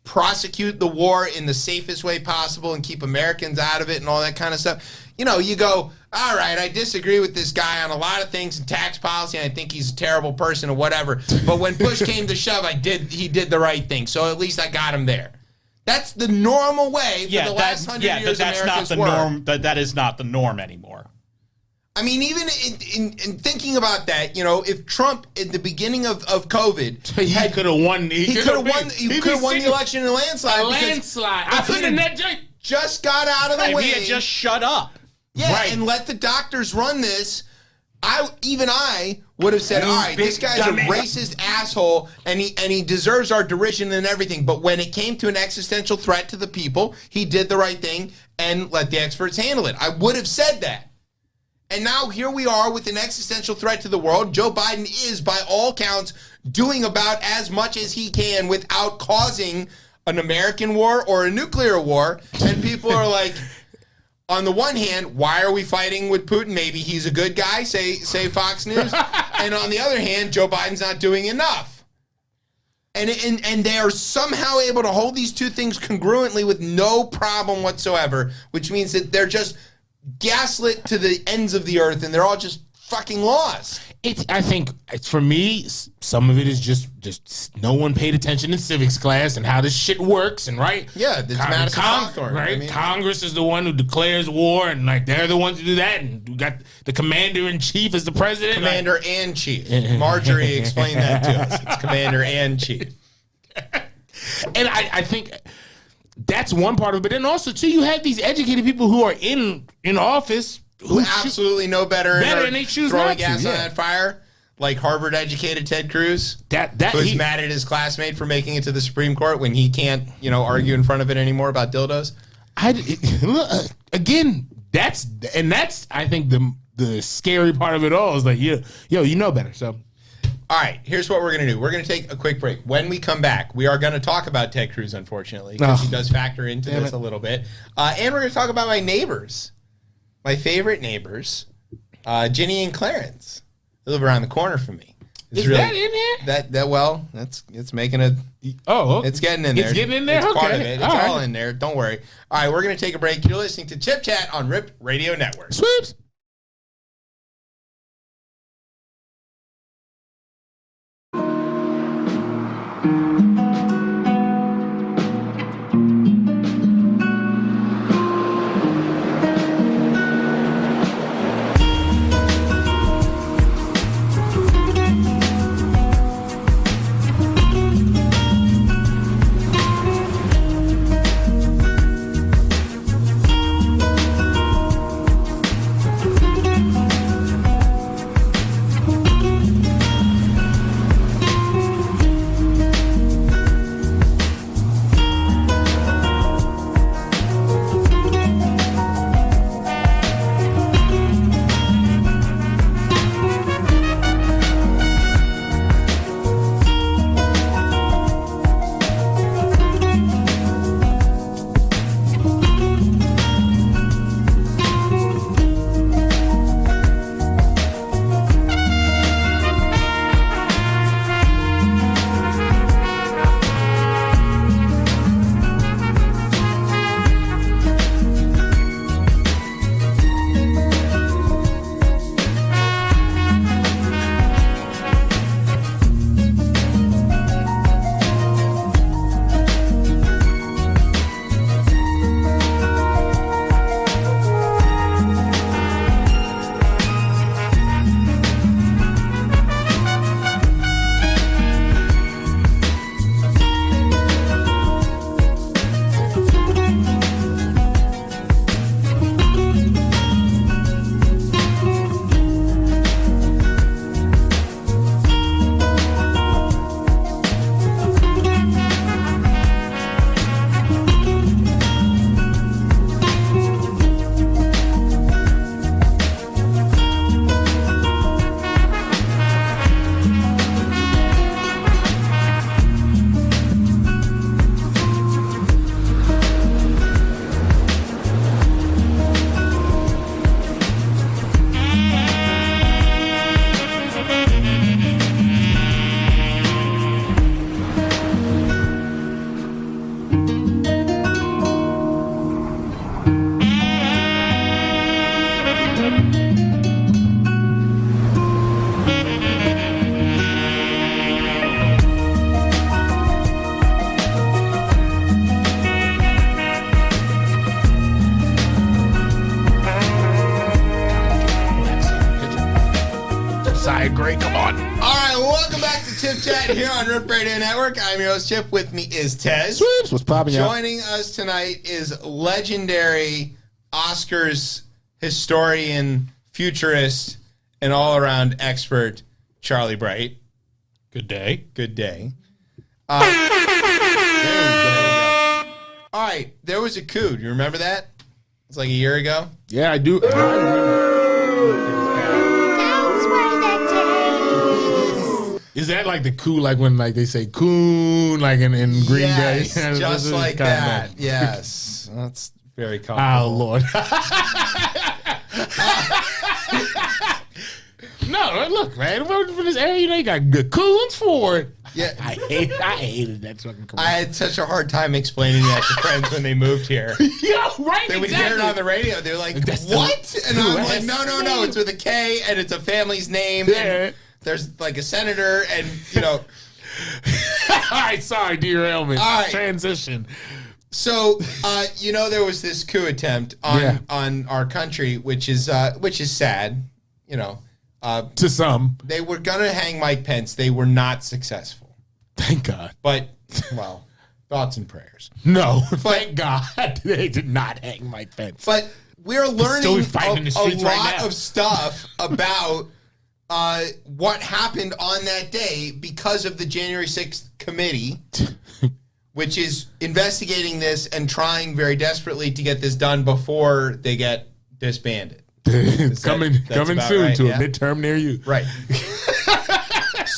prosecute the war in the safest way possible and keep Americans out of it and all that kind of stuff. You go, all right, I disagree with this guy on a lot of things in tax policy, and I think he's a terrible person or whatever. But when push came to shove, he did the right thing. So at least I got him there. That's the normal way for the last 100 years America's not the norm. That is not the norm anymore. I mean, even in thinking about that, if Trump at the beginning of COVID he could have won, he could have won the election in a landslide. I put in that joint. Just got out of the way. He had just shut up. Yeah, and let the doctors run this. I would have said, all right, this guy's a racist asshole, and he deserves our derision and everything. But when it came to an existential threat to the people, he did the right thing and let the experts handle it. I would have said that. And now here we are with an existential threat to the world. Joe Biden is, by all counts, doing about as much as he can without causing an American war or a nuclear war. And people are like, on the one hand, why are we fighting with Putin? Maybe he's a good guy, say Fox News. And on the other hand, Joe Biden's not doing enough. And they are somehow able to hold these two things congruently with no problem whatsoever, which means that they're just gaslit to the ends of the earth, and they're all just fucking lost. I think for me, some of it is just no one paid attention in civics class and how this shit works, and right? Yeah, it's Madison Cawthorn, right? I mean, Congress is the one who declares war, and like they're the ones who do that, and we got the commander in chief as the president. Commander and chief. Marjorie explained that to us. It's commander and chief. And I think that's one part of it, but then also too, you have these educated people who are in office. Who absolutely know better and they choose throwing gas on that fire, like Harvard-educated Ted Cruz, who's mad at his classmate for making it to the Supreme Court when he can't, argue in front of it anymore about dildos. Again, that's I think the scary part of it all is like, you know better. So, All right, here's what we're going to do. We're going to take a quick break. When we come back, we are going to talk about Ted Cruz, unfortunately, because he does factor into this a little bit. And we're going to talk about my neighbors, my favorite neighbors, Ginny and Clarence. They live around the corner from me. Is really, that in here? It's making a... Oh, okay. It's getting in there. It's getting in there? It's okay. part of it. It's all in there. Don't worry. All right, we're going to take a break. You're listening to Chip Chat on RIP Radio Network. Sweeps. Great, come on. All right, welcome back to Chip Chat here on RIP Radio Network. I'm your host, Chip. With me is Tez. Sweeps, what's popping? Joining us tonight is legendary Oscars historian, futurist, and all-around expert, Charlie Bright. Good day. Good day. There you go. All right, there was a coup. Do you remember that? It's like a year ago. Yeah, I do. Is that like the coup, like when like they say coon, like in Green Bay? Yes, just like that. Yes. That's very comfortable. Oh, Lord. No, look, man. For this area, you know, you got good coons for it. Yeah. I hated that fucking commercial. I had such a hard time explaining that to friends when they moved here. Yeah, right. They would hear it on the radio. They were like, what? And I'm like, no. It's with a K, and it's a family's name. Yeah. There's like a senator, and you know. All right, sorry, derailment. All right. Transition. So, you know, there was this coup attempt on our country, which is sad. You know, to some, they were gonna hang Mike Pence. They were not successful. Thank God. But well, thoughts and prayers. No, thank God they did not hang Mike Pence. But we're learning a lot right of stuff about. What happened on that day because of the January 6th committee, which is investigating this and trying very desperately to get this done before they get disbanded. Coming soon right? to a midterm near you. Right.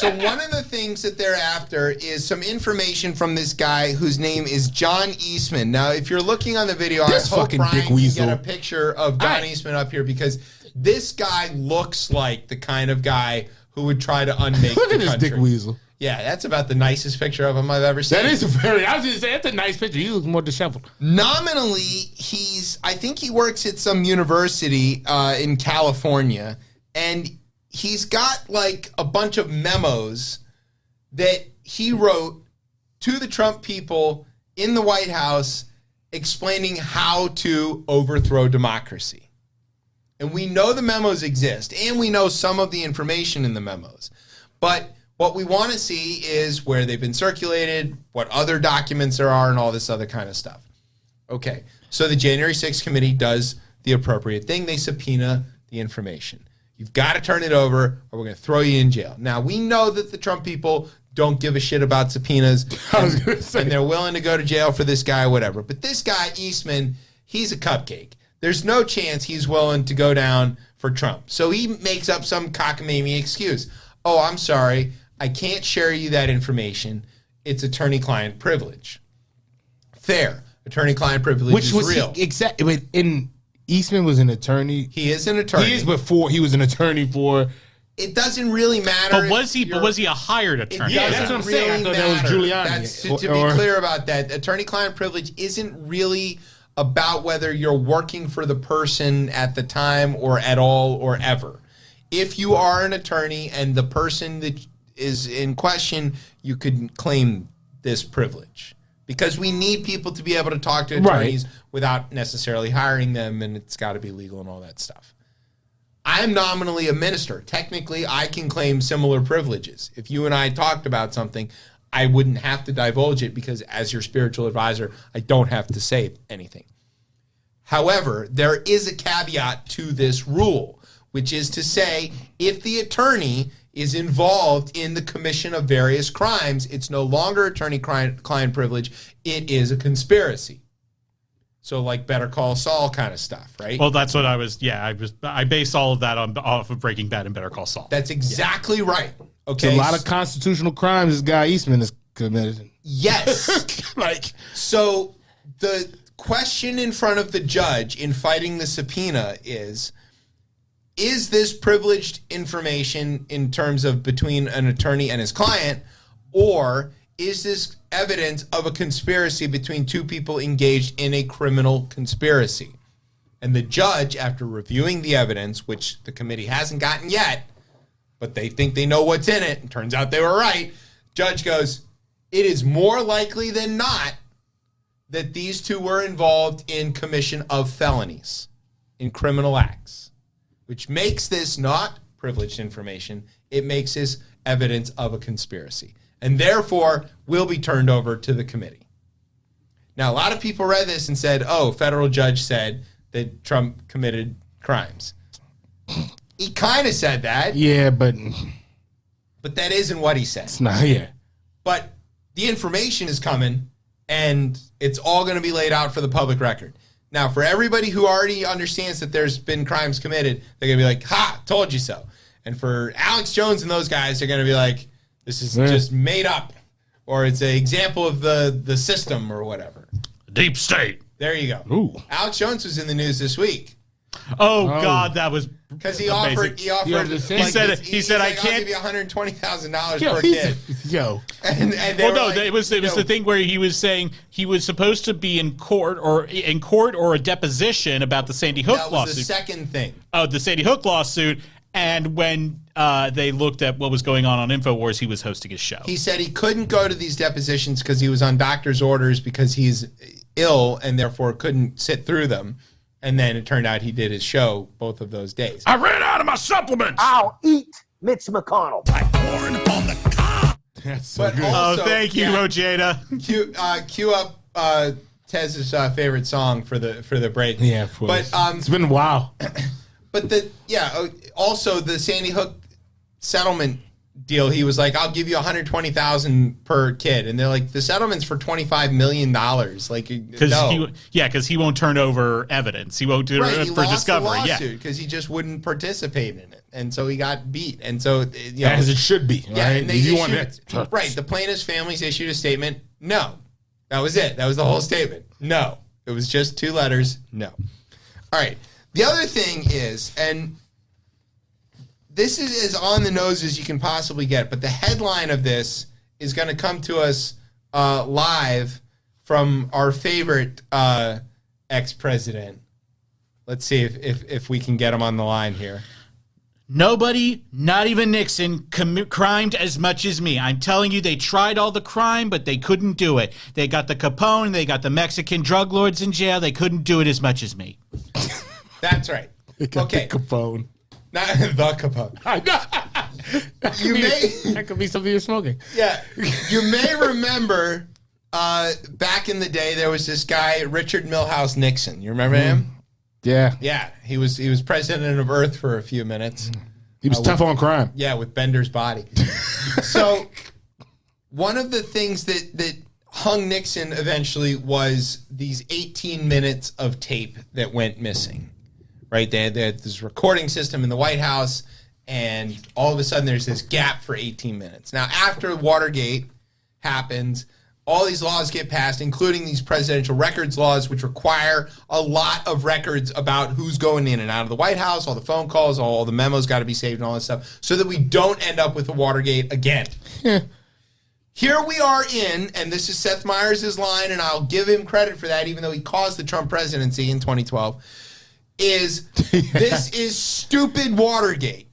So one of the things that they're after is some information from this guy whose name is John Eastman. Now, if you're looking on the video, This I hope fucking Brian Dick can Weasel. get a picture of John Eastman up here because this guy looks like the kind of guy who would try to unmake Look the at this country. Dick Weasel. Yeah, that's about the nicest picture of him I've ever seen. That is very. I was just saying, that's a nice picture. He looks more disheveled. Nominally, I think he works at some university in California, and he's got like a bunch of memos that he wrote to the Trump people in the White House explaining how to overthrow democracy. And we know the memos exist, and we know some of the information in the memos. But what we want to see is where they've been circulated, what other documents there are, and all this other kind of stuff. Okay, so the January 6th committee does the appropriate thing. They subpoena the information. You've got to turn it over, or we're going to throw you in jail. Now, we know that the Trump people don't give a shit about subpoenas, and they're willing to go to jail for this guy or whatever. But this guy, Eastman, he's a cupcake. There's no chance he's willing to go down for Trump. So he makes up some cockamamie excuse. Oh, I'm sorry. I can't share you that information. It's attorney-client privilege. Fair. Attorney-client privilege is real. Exactly. In Eastman was an attorney. He is an attorney. He is before he was an attorney for. It doesn't really matter. But was he a hired attorney? Yeah, that's what I'm saying. I thought that was Giuliani. To be clear about that, attorney-client privilege isn't really about whether you're working for the person at the time or at all or ever. If you are an attorney and the person that is in question, you could claim this privilege. Because we need people to be able to talk to attorneys without necessarily hiring them, and it's got to be legal and all that stuff. I'm nominally a minister. Technically, I can claim similar privileges. If you and I talked about something, I wouldn't have to divulge it because as your spiritual advisor, I don't have to say anything. However, there is a caveat to this rule, which is to say, if the attorney is involved in the commission of various crimes, it's no longer attorney-client privilege, it is a conspiracy. So like Better Call Saul kind of stuff, right? Well, that's what I based all of that off of Breaking Bad and Better Call Saul. That's exactly right. Okay. It's a lot of constitutional crimes this guy Eastman has committed. Yes. So the question in front of the judge in fighting the subpoena is this privileged information in terms of between an attorney and his client, or is this evidence of a conspiracy between two people engaged in a criminal conspiracy? And the judge, after reviewing the evidence, which the committee hasn't gotten yet, but they think they know what's in it, and turns out they were right, judge goes, it is more likely than not that these two were involved in commission of felonies, in criminal acts, which makes this not privileged information. It makes this evidence of a conspiracy, and therefore will be turned over to the committee. Now, a lot of people read this and said, oh, federal judge said that Trump committed crimes. He kind of said that. Yeah, but that isn't what he said. It's not, yeah. But the information is coming, and it's all going to be laid out for the public record. Now, for everybody who already understands that there's been crimes committed, they're going to be like, ha, told you so. And for Alex Jones and those guys, they're going to be like, this is just made up, or it's an example of the system or whatever. Deep state. There you go. Ooh. Alex Jones was in the news this week. Oh. God, that was because he offered. He said I can't I'll give you $120,000 per kid. And it was the thing where he was saying he was supposed to be in court or a deposition about the Sandy Hook lawsuit. That was the second thing. Oh, the Sandy Hook lawsuit. And when they looked at what was going on InfoWars, he was hosting his show. He said he couldn't go to these depositions because he was on doctor's orders because he's ill and therefore couldn't sit through them. And then it turned out he did his show both of those days. I ran out of my supplements. I'll eat Mitch McConnell. Corn on the cob. That's so but good. Also, thank you, Rojada. Cue up Tez's favorite song for the break. Yeah, of course. But it's been a while. But also the Sandy Hook settlement deal, he was like, I'll give you $120,000 per kid. And they're like, the settlement's for $25 million. Like, because he won't turn over evidence. He won't do it for discovery. Because he just wouldn't participate in it. And so he got beat. And so, as it should be. Right? Yeah, and the plaintiff's families issued a statement. No. That was it. That was the whole statement. No. It was just 2 letters. No. All right. The other thing is, and this is as on the nose as you can possibly get, but the headline of this is going to come to us live from our favorite ex-president. Let's see if we can get him on the line here. Nobody, not even Nixon, crimed as much as me. I'm telling you, they tried all the crime, but they couldn't do it. They got the Capone, they got the Mexican drug lords in jail. They couldn't do it as much as me. That's right. Okay. The Capone. Not the Capone. That could be something you're smoking. Yeah. You may remember back in the day, there was this guy, Richard Milhouse Nixon. You remember him? Yeah. Yeah. He was president of Earth for a few minutes. He was tough on crime. Yeah, with Bender's body. So one of the things that hung Nixon eventually was these 18 minutes of tape that went missing. Right? They had this recording system in the White House, and all of a sudden there's this gap for 18 minutes. Now, after Watergate happens, all these laws get passed, including these presidential records laws, which require a lot of records about who's going in and out of the White House, all the phone calls, all the memos got to be saved and all this stuff, so that we don't end up with a Watergate again. Here we are and this is Seth Meyers' line, and I'll give him credit for that, even though he caused the Trump presidency in 2012, this is stupid Watergate.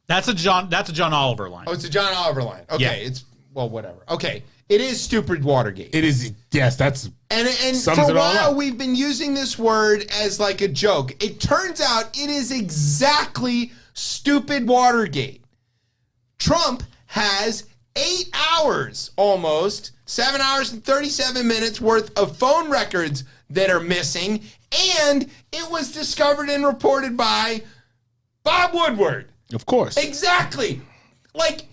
That's a John Oliver line. Oh, it's a John Oliver line. Okay, yeah. Whatever. Okay. It is stupid Watergate. It is, yes, that's... And for a while, we've been using this word as like a joke. It turns out it is exactly stupid Watergate. Trump has 8 hours, almost, 7 hours and 37 minutes worth of phone records that are missing, and it was discovered and reported by Bob Woodward. Of course. Exactly. Like...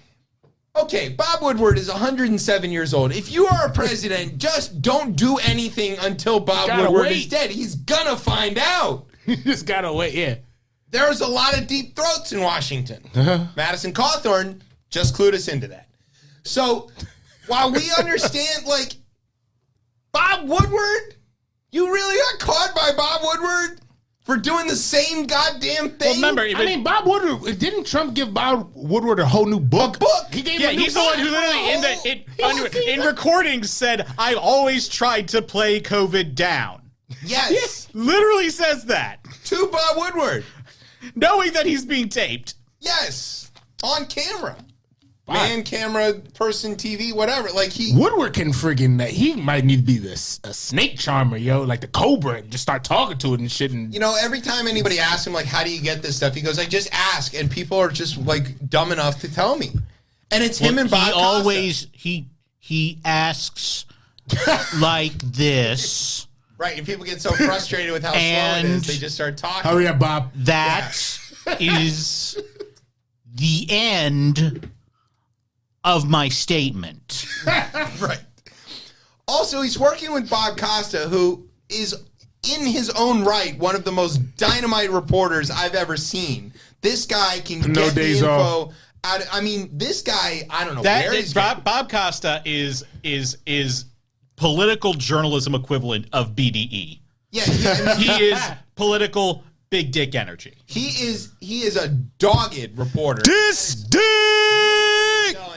Okay, Bob Woodward is 107 years old. If you are a president, just don't do anything until Bob Woodward is dead. He's gonna find out. You just gotta wait, yeah. There's a lot of deep throats in Washington. Madison Cawthorn just clued us into that. So, while we understand, like, Bob Woodward? You really got caught by Bob Woodward? For doing the same goddamn thing? Well, remember, Bob Woodward, didn't Trump give Bob Woodward a whole new book? A book? He gave him a new book. He's the one who literally, in recordings, said, I always tried to play COVID down. Yes. Literally says that. To Bob Woodward. Knowing that he's being taped. Yes. On camera. Man, camera, person, TV, whatever. Like Woodward can he might need to be a snake charmer, yo, like the Cobra, and just start talking to it and shit. And every time anybody asks him, like, how do you get this stuff? He goes, I just ask, and people are just like dumb enough to tell me. And it's him and Bob Costa. He asks like this. Right, and people get so frustrated with how slow it is, they just start talking. Hurry up, Bob. That is the end of my statement. Right. Also, he's working with Bob Costa, who is, in his own right, one of the most dynamite reporters I've ever seen. This guy can get the info out. This guy, I don't know where he's Bob Costa is political journalism equivalent of BDE. Yeah, he is political big dick energy. He is a dogged reporter. This dick.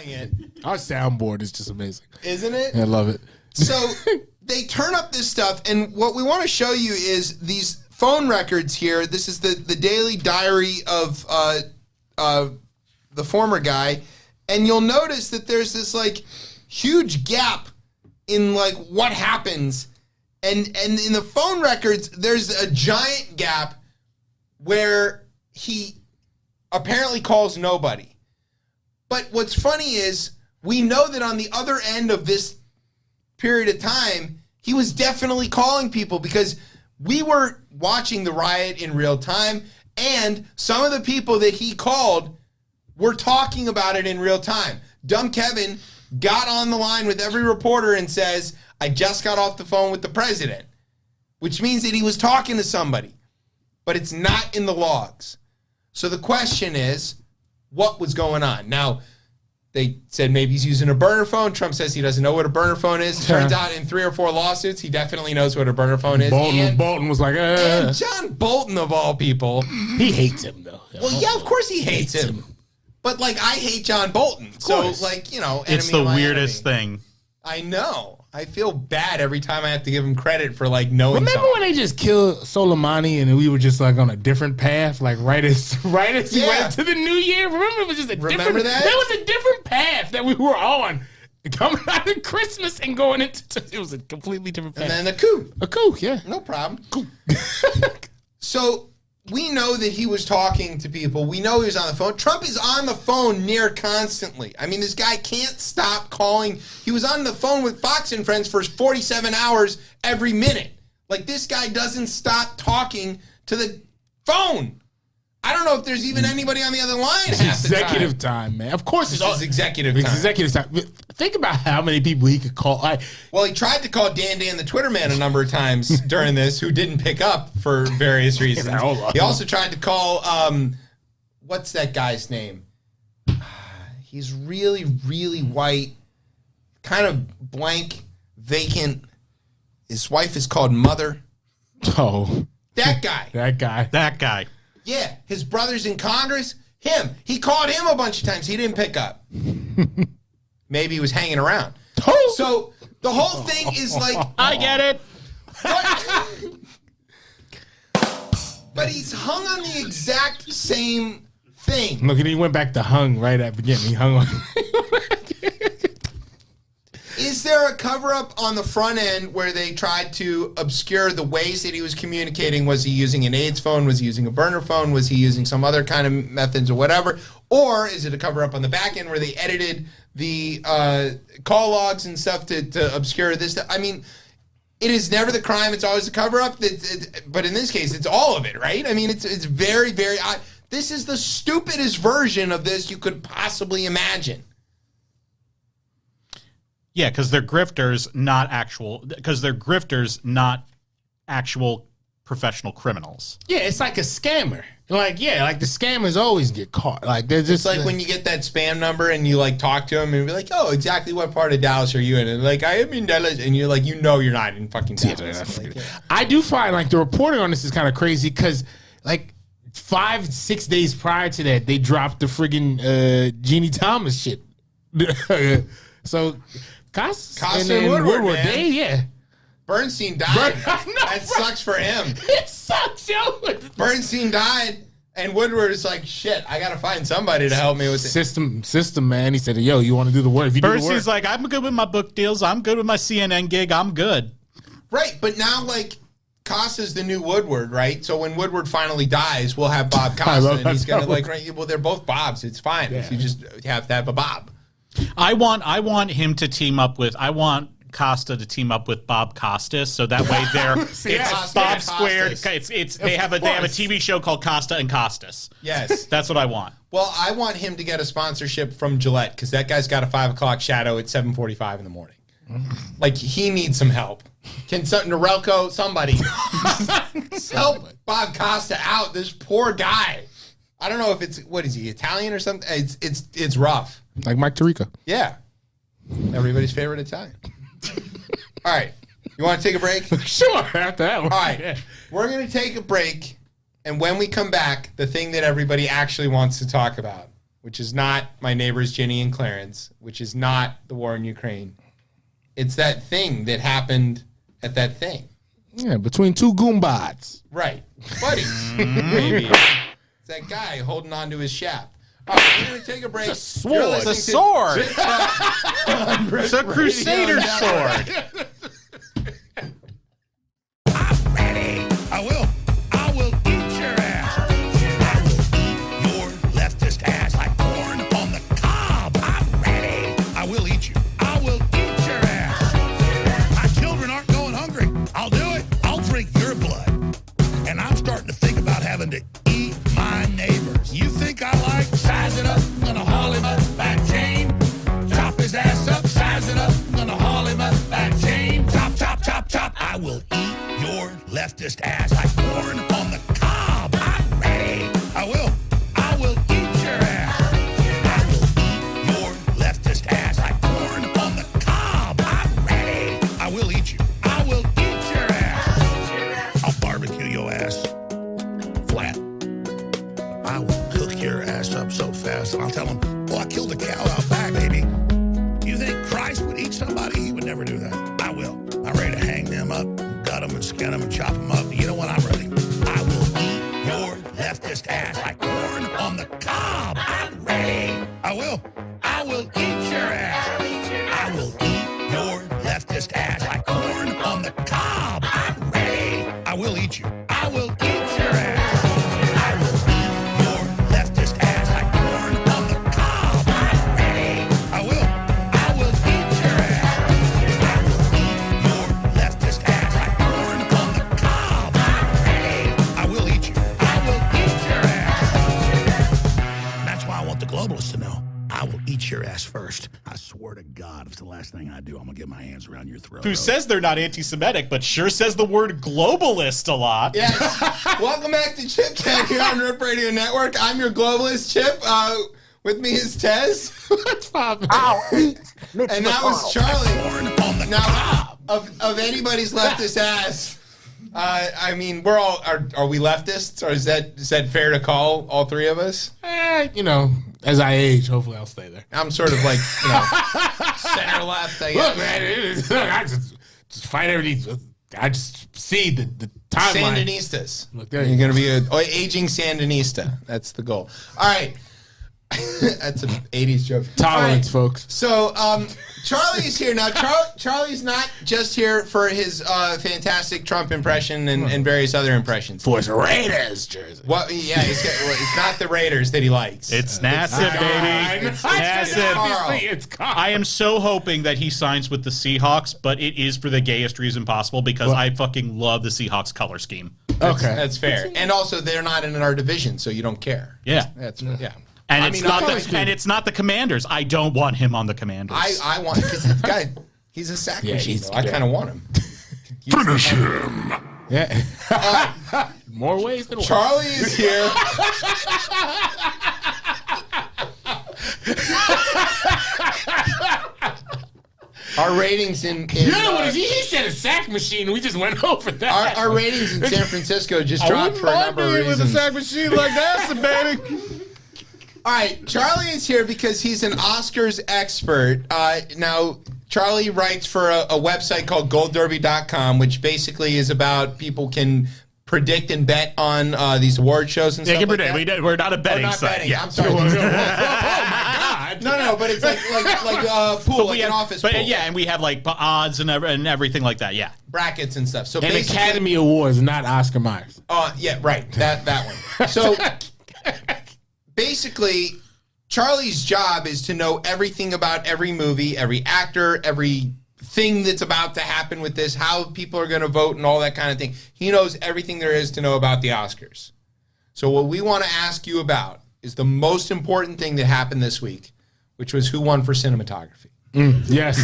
It. Our soundboard is just amazing, isn't it? I love it. So they turn up this stuff, and what we want to show you is these phone records here. This is the daily diary of the former guy, and you'll notice that there's this like huge gap in like what happens, and in the phone records there's a giant gap where he apparently calls nobody. But what's funny is we know that on the other end of this period of time, he was definitely calling people because we were watching the riot in real time, and some of the people that he called were talking about it in real time. Dumb Kevin got on the line with every reporter and says, I just got off the phone with the president, which means that he was talking to somebody, but it's not in the logs. So the question is, what was going on? Now, they said maybe he's using a burner phone. Trump says he doesn't know what a burner phone is. Turns out in 3 or 4 lawsuits, he definitely knows what a burner phone is. Bolton was like, And John Bolton, of all people. He hates him, though. Well, yeah, of course he hates him. But, like, I hate John Bolton. So, like, you know. It's the weirdest thing. I know. I feel bad every time I have to give him credit for, like, knowing Remember something. when they just killed Soleimani and we were just, like, on a different path? Like, right as he went to the new year? Remember, it was just a different... that? There was a different path that we were on. Coming out of Christmas and going into... It was a completely different path. And then a coup. A coup, yeah. No problem. Coup. So... we know that he was talking to people. We know he was on the phone. Trump is on the phone near constantly. I mean, this guy can't stop calling. He was on the phone with Fox and Friends for 47 hours every minute. Like, this guy doesn't stop talking to the phone. I don't know if there's even anybody on the other line half the time. Executive time, man. Of course This is executive time. Executive time. Think about how many people he could call. Well, he tried to call Dan the Twitter man a number of times during this, who didn't pick up for various reasons. He also tried to call, what's that guy's name? He's really, really white, kind of blank, vacant. His wife is called Mother. Oh. That guy. That guy. Yeah, his brother's in Congress. Him. He called him a bunch of times. He didn't pick up. Maybe he was hanging around. So the whole thing is like... I get it. But he's hung on the exact same thing. Look, and he went back to hung right at the beginning. He hung on. Is there a cover-up on the front end where they tried to obscure the ways that he was communicating? Was he using an AIDS phone? Was he using a burner phone? Was he using some other kind of methods or whatever? Or is it a cover-up on the back end where they edited the call logs and stuff to obscure this? I mean, it is never the crime. It's always a cover-up. But in this case, it's all of it, right? I mean, it's very, very odd. This is the stupidest version of this you could possibly imagine. Yeah, because they're grifters, not actual professional criminals. Yeah, it's like a scammer. Like, yeah, like the scammers always get caught. Like, they're just It's like when you get that spam number and you like talk to them and be like, "Oh, exactly what part of Dallas are you in?" And like, "I am in Dallas," and you're like, "You know, you're not in fucking Dallas." I do find like the reporting on this is kind of crazy because like 5-6 days prior to that, they dropped the friggin' Jeannie Thomas shit. So Costa and Woodward, yeah. Bernstein died. That sucks for him. It sucks, yo. Bernstein died, and Woodward is like, shit, I got to find somebody to help me with it. System, man. He said, yo, you want to do the work? If you Bernstein's like, I'm good with my book deals. I'm good with my CNN gig. I'm good. Right, but now, like, Costa's the new Woodward, right? So when Woodward finally dies, we'll have Bob Costa, and he's going to, like, right, well, they're both Bobs. It's fine. Yeah. You just have to have a Bob. I want him to team up with. I want Costa to team up with Bob Costas, so that way it's Bob squared. They have a TV show called Costa and Costas. Yes, that's what I want. Well, I want him to get a sponsorship from Gillette because that guy's got a 5 o'clock shadow at 7:45 in the morning. Like he needs some help. Can Norelco, somebody help Bob Costa out? This poor guy. I don't know if it's what is he Italian or something. It's rough. Like Mike Tirico. Yeah. Everybody's favorite Italian. All right. You want to take a break? Sure. After that one. All right. We're going to take a break. And when we come back, the thing that everybody actually wants to talk about, which is not my neighbors Ginny and Clarence, which is not the war in Ukraine. It's that thing that happened at that thing. Yeah, between two Goombots. Right. Buddies. Maybe. It's that guy holding on to his shaft. All right, we're going to take a break. It's a sword. It's a sword. It's a crusader sword. I'm ready. I will eat your ass. I will eat your leftist ass like corn on the cob. I'm ready. I will eat you. I will eat your ass. My children aren't going hungry. I'll do it. I'll drink your blood. And I'm starting to think about having to eat my neighbors. You think I like sizing up when leftist ass like corn on the cob. I'm ready. I will eat your ass. I will eat your leftist ass like corn on the cob. I'm ready. I will eat you. I will eat your ass. I'll barbecue your ass flat. I will cook your ass up so fast, and I'll tell them, "Oh, I killed a cow out back, baby." You think Christ would eat somebody? He would never do that. I will. I'm ready to hang them up, gut them and skin them and chop them up. You know what? I'm ready. I will eat your leftist ass like corn on the cob. I'm ready. I will eat your ass. I will eat your leftist ass like corn on the cob. I'm ready. I will eat you. I will eat your ass. I will eat your leftist ass like corn on the cob. I'm ready. I will eat your ass. I will eat your leftist ass like corn on the cob. I'm ready. I will eat you. I will eat your ass. That's why I want the globalists to know. I will eat your ass first. I swear to God, if it's the last thing I do, I'm going to get my hands around your throat. Who says they're not anti-Semitic, but sure says the word globalist a lot. Yes. Welcome back to Chip Chat here on Rip Radio Network. I'm your globalist, Chip. With me is Tez. I'll eat Mitch And that was Charlie. Now, of anybody's leftist ass, I mean, we're all, are we leftists? Or is that fair to call all three of us? You know, as I age, hopefully I'll stay there. I'm sort of like, center left, I guess. Look, man, I just fight everything. I just see the timeline. Sandinistas. Look there. You're going to be an aging Sandinista. That's the goal. All right. That's an 80s joke. Tolerance, folks. So, Charlie's here now. Charlie's not just here for his fantastic Trump impression and various other impressions. For his Raiders jersey. Well, yeah, it's not the Raiders that he likes. It's NASA, baby. It's NASA. It's Carl. I am so hoping that he signs with the Seahawks, but it is for the gayest reason possible because I fucking love the Seahawks color scheme. Okay. That's fair. And also, they're not in our division, so you don't care. Yeah. That's yeah. And it's not the Commanders. I don't want him on the Commanders. I want, because the guy, he's a sack machine. I kind of want him. Finish him. Yeah. More ways than one. Charlie is here. Our ratings in what is he? He said a sack machine. We just went over that. our ratings in San Francisco just dropped for a number of reasons. With a sack machine like that, baby. All right, Charlie is here because he's an Oscars expert. Now, Charlie writes for a website called GoldDerby.com, which basically is about people can predict and bet on these award shows and stuff like that. We're not a betting Not site. betting. Yeah. I'm sorry. Oh, my God. No, but it's like pool, like an office pool. Yeah, and we have like odds and everything like that. Yeah, Brackets and stuff. So And basically, Academy Awards, not Oscar Myers. yeah, right. That one. So basically, Charlie's job is to know everything about every movie, every actor, every thing that's about to happen with this, how people are going to vote and all that kind of thing. He knows everything there is to know about the Oscars. So what we want to ask you about is the most important thing that happened this week, which was who won for cinematography. Yes.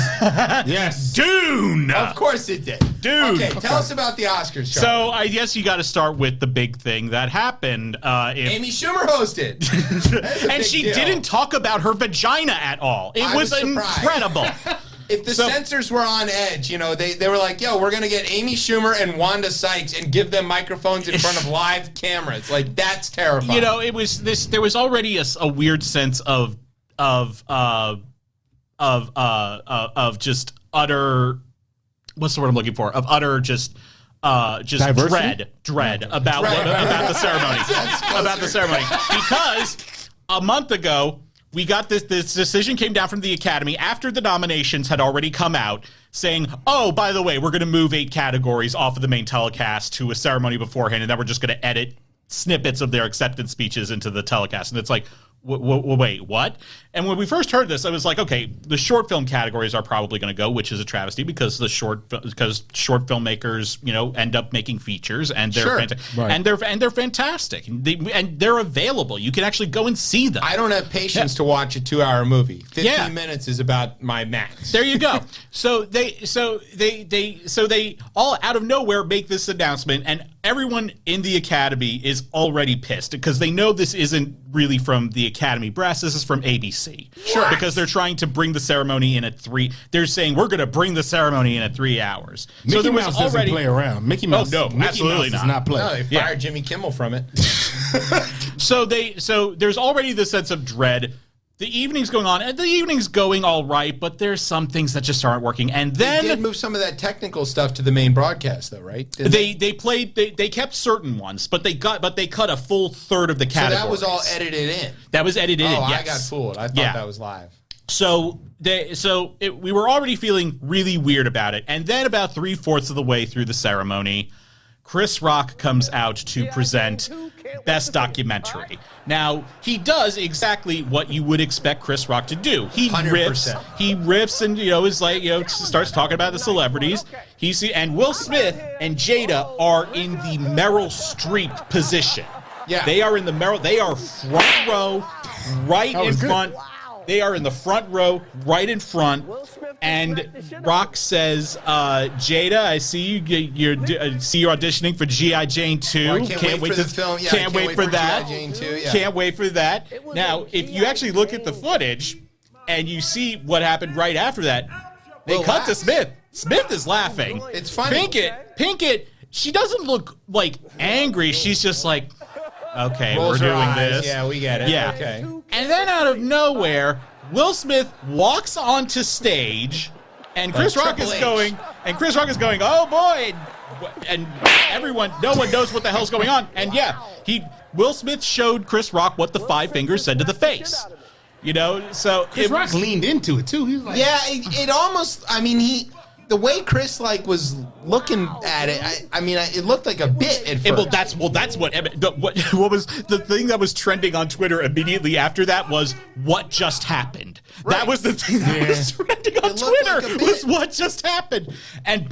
Yes. Dune. Of course it did. Dune. Okay, tell us about the Oscars, Charlie. So I guess you got to start with the big thing that happened. Amy Schumer hosted. And she didn't talk about her vagina at all. It was incredible. If the censors were on edge, they were like, yo, we're going to get Amy Schumer and Wanda Sykes and give them microphones in front of live cameras. Like, that's terrifying. It was this. There was already a weird sense of just utter. What's the word I'm looking for? Of utter just dread about the ceremony. About the ceremony. Because a month ago, we got this decision came down from the Academy after the nominations had already come out saying, oh, by the way, we're going to move 8 categories off of the main telecast to a ceremony beforehand, and then we're just going to edit snippets of their acceptance speeches into the telecast. And it's like, wait, what? And when we first heard this, I was like, okay, the short film categories are probably going to go, which is a travesty because short filmmakers, end up making features and they're and they're fantastic and they're available. You can actually go and see them. I don't have patience to watch a 2-hour movie. 15 minutes is about my max. There you go. So they all out of nowhere make this announcement, and everyone in the Academy is already pissed because they know this isn't really from the Academy brass. This is from ABC. Sure. Because they're trying to bring the ceremony in at 3. They're saying, we're going to bring the ceremony in at 3 hours. Mickey Mouse doesn't play around. Mickey Mouse, absolutely does not play. No, they fired Jimmy Kimmel from it. So there's already the sense of dread. The evening's going on, and the evening's going all right, but there's some things that just aren't working. And then they did move some of that technical stuff to the main broadcast, though, right? They kept certain ones, but they cut a full third of the categories. So that was all edited in. That was edited in. Yes. I got fooled. I thought that was live. So we were already feeling really weird about it, and then about 3/4 of the way through the ceremony, Chris Rock comes out to present Best Documentary. Now, he does exactly what you would expect Chris Rock to do. He 100%. riffs and, is like, starts talking about the celebrities. And Will Smith and Jada are in the Meryl Streep position. Yeah. They are in the they are front row, right in front. They are in the front row, right in front, and Rock says, "Jada, I see you're auditioning for G.I. Jane 2. Can't wait for the film. Yeah, can't wait for that. G.I. Jane 2. Yeah. Can't wait for that." Now, if you actually look at the footage and you see what happened right after that, they cut to Smith. Smith is laughing. It's funny. Pinkett, she doesn't look like angry. She's just like, okay, Rolls we're her doing eyes. this. Yeah, we get it. Yeah. Okay. And then out of nowhere, Will Smith walks onto stage, and Chris Rock is going, oh boy, and no one knows what the hell's going on. And Will Smith showed Chris Rock what the 5 fingers said to the face. So Chris Rock leaned into it too. He was like, it almost. I mean, the way Chris was looking at it. It looked like a bit at first. That's what was the thing that was trending on Twitter immediately after that was what just happened. Right. That was the thing that was trending on Twitter like was what just happened. And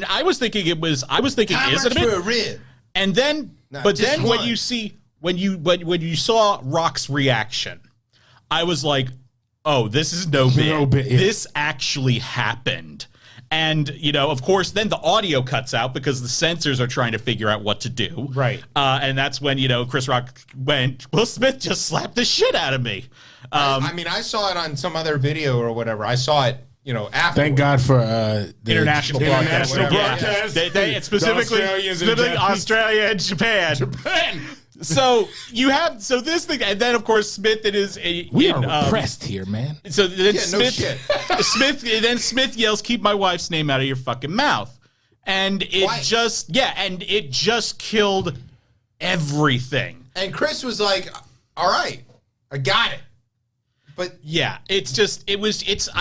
I was thinking is it for a rib? And then when you saw Rock's reaction, I was like, oh, this is no bit. Yeah. This actually happened. And, of course, then the audio cuts out because the censors are trying to figure out what to do. Right. And that's when, Chris Rock went, Will Smith just slapped the shit out of me. I saw it on some other video or whatever. I saw it, after. Thank God for the international broadcast. Broadcast. They specifically Australia and Japan. So this thing, and then of course Smith we are repressed here, man. So then Smith yells, "Keep my wife's name out of your fucking mouth," and it just killed everything. And Chris was like, "All right, I got it." But yeah, I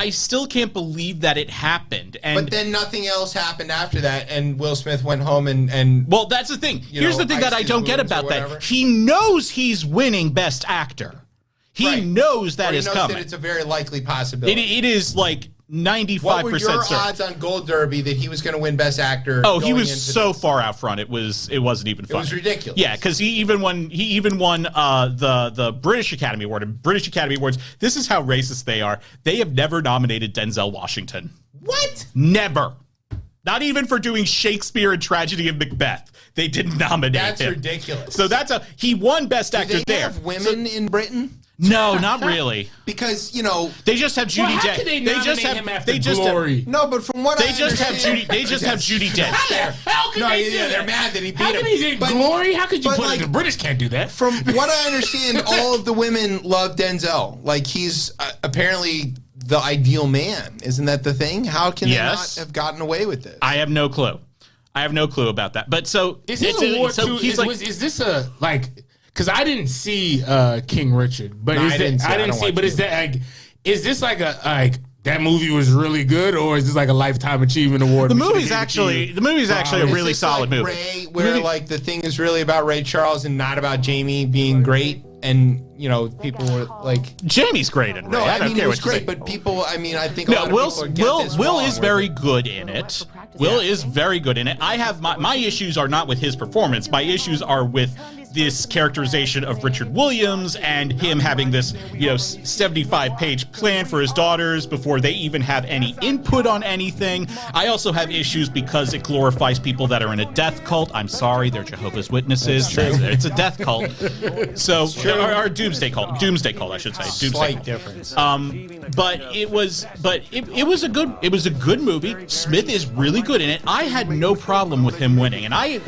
still can't believe that it happened. But then nothing else happened after that, and Will Smith went home and well, that's the thing. Here's the thing that I don't get about that. He knows he's winning Best Actor. He knows that is coming. That it's a very likely possibility. It is like 95% What were your odds on Gold Derby that he was going to win Best Actor? Oh, he was so far out front. It wasn't even funny. It was ridiculous. Yeah, because he even won the British Academy Award. And British Academy Awards, this is how racist they are. They have never nominated Denzel Washington. What? Never. Not even for doing Shakespeare and Tragedy of Macbeth. They didn't nominate him. That's ridiculous. So he won Best Actor there. Do they have women in Britain? No, not really. Because, they just have Judi Dench. They just have Glory. No, but from what I understand, they just have Judi Dench. How can they do that? They're mad that he beat him. How can he get Glory? How could you put it? The British can't do that. From what I understand, all of the women love Denzel. Like, he's apparently the ideal man. Isn't that the thing? How can they not have gotten away with this? I have no clue. about that. But so is this because I didn't see King Richard, but is this like that movie was really good, or is this like a Lifetime Achievement Award? The movie's actually a really solid movie. Ray, where like the thing is really about Ray Charles and not about Jamie being great, and people were like, Jamie's great in Ray. No, I don't care it was what you great, say. but people, I think a lot of people get this Will wrong, is very good in it. Will is very good in it. I have my issues are not with his performance. My issues are with this characterization of Richard Williams and him having this 75-page plan for his daughters before they even have any input on anything. I also have issues because it glorifies people that are in a death cult. I'm sorry, they're Jehovah's Witnesses. It's a death cult. So or doomsday cult, I should say. Slight difference. But it was a good movie. Smith is really good in it. I had no problem with him winning, and I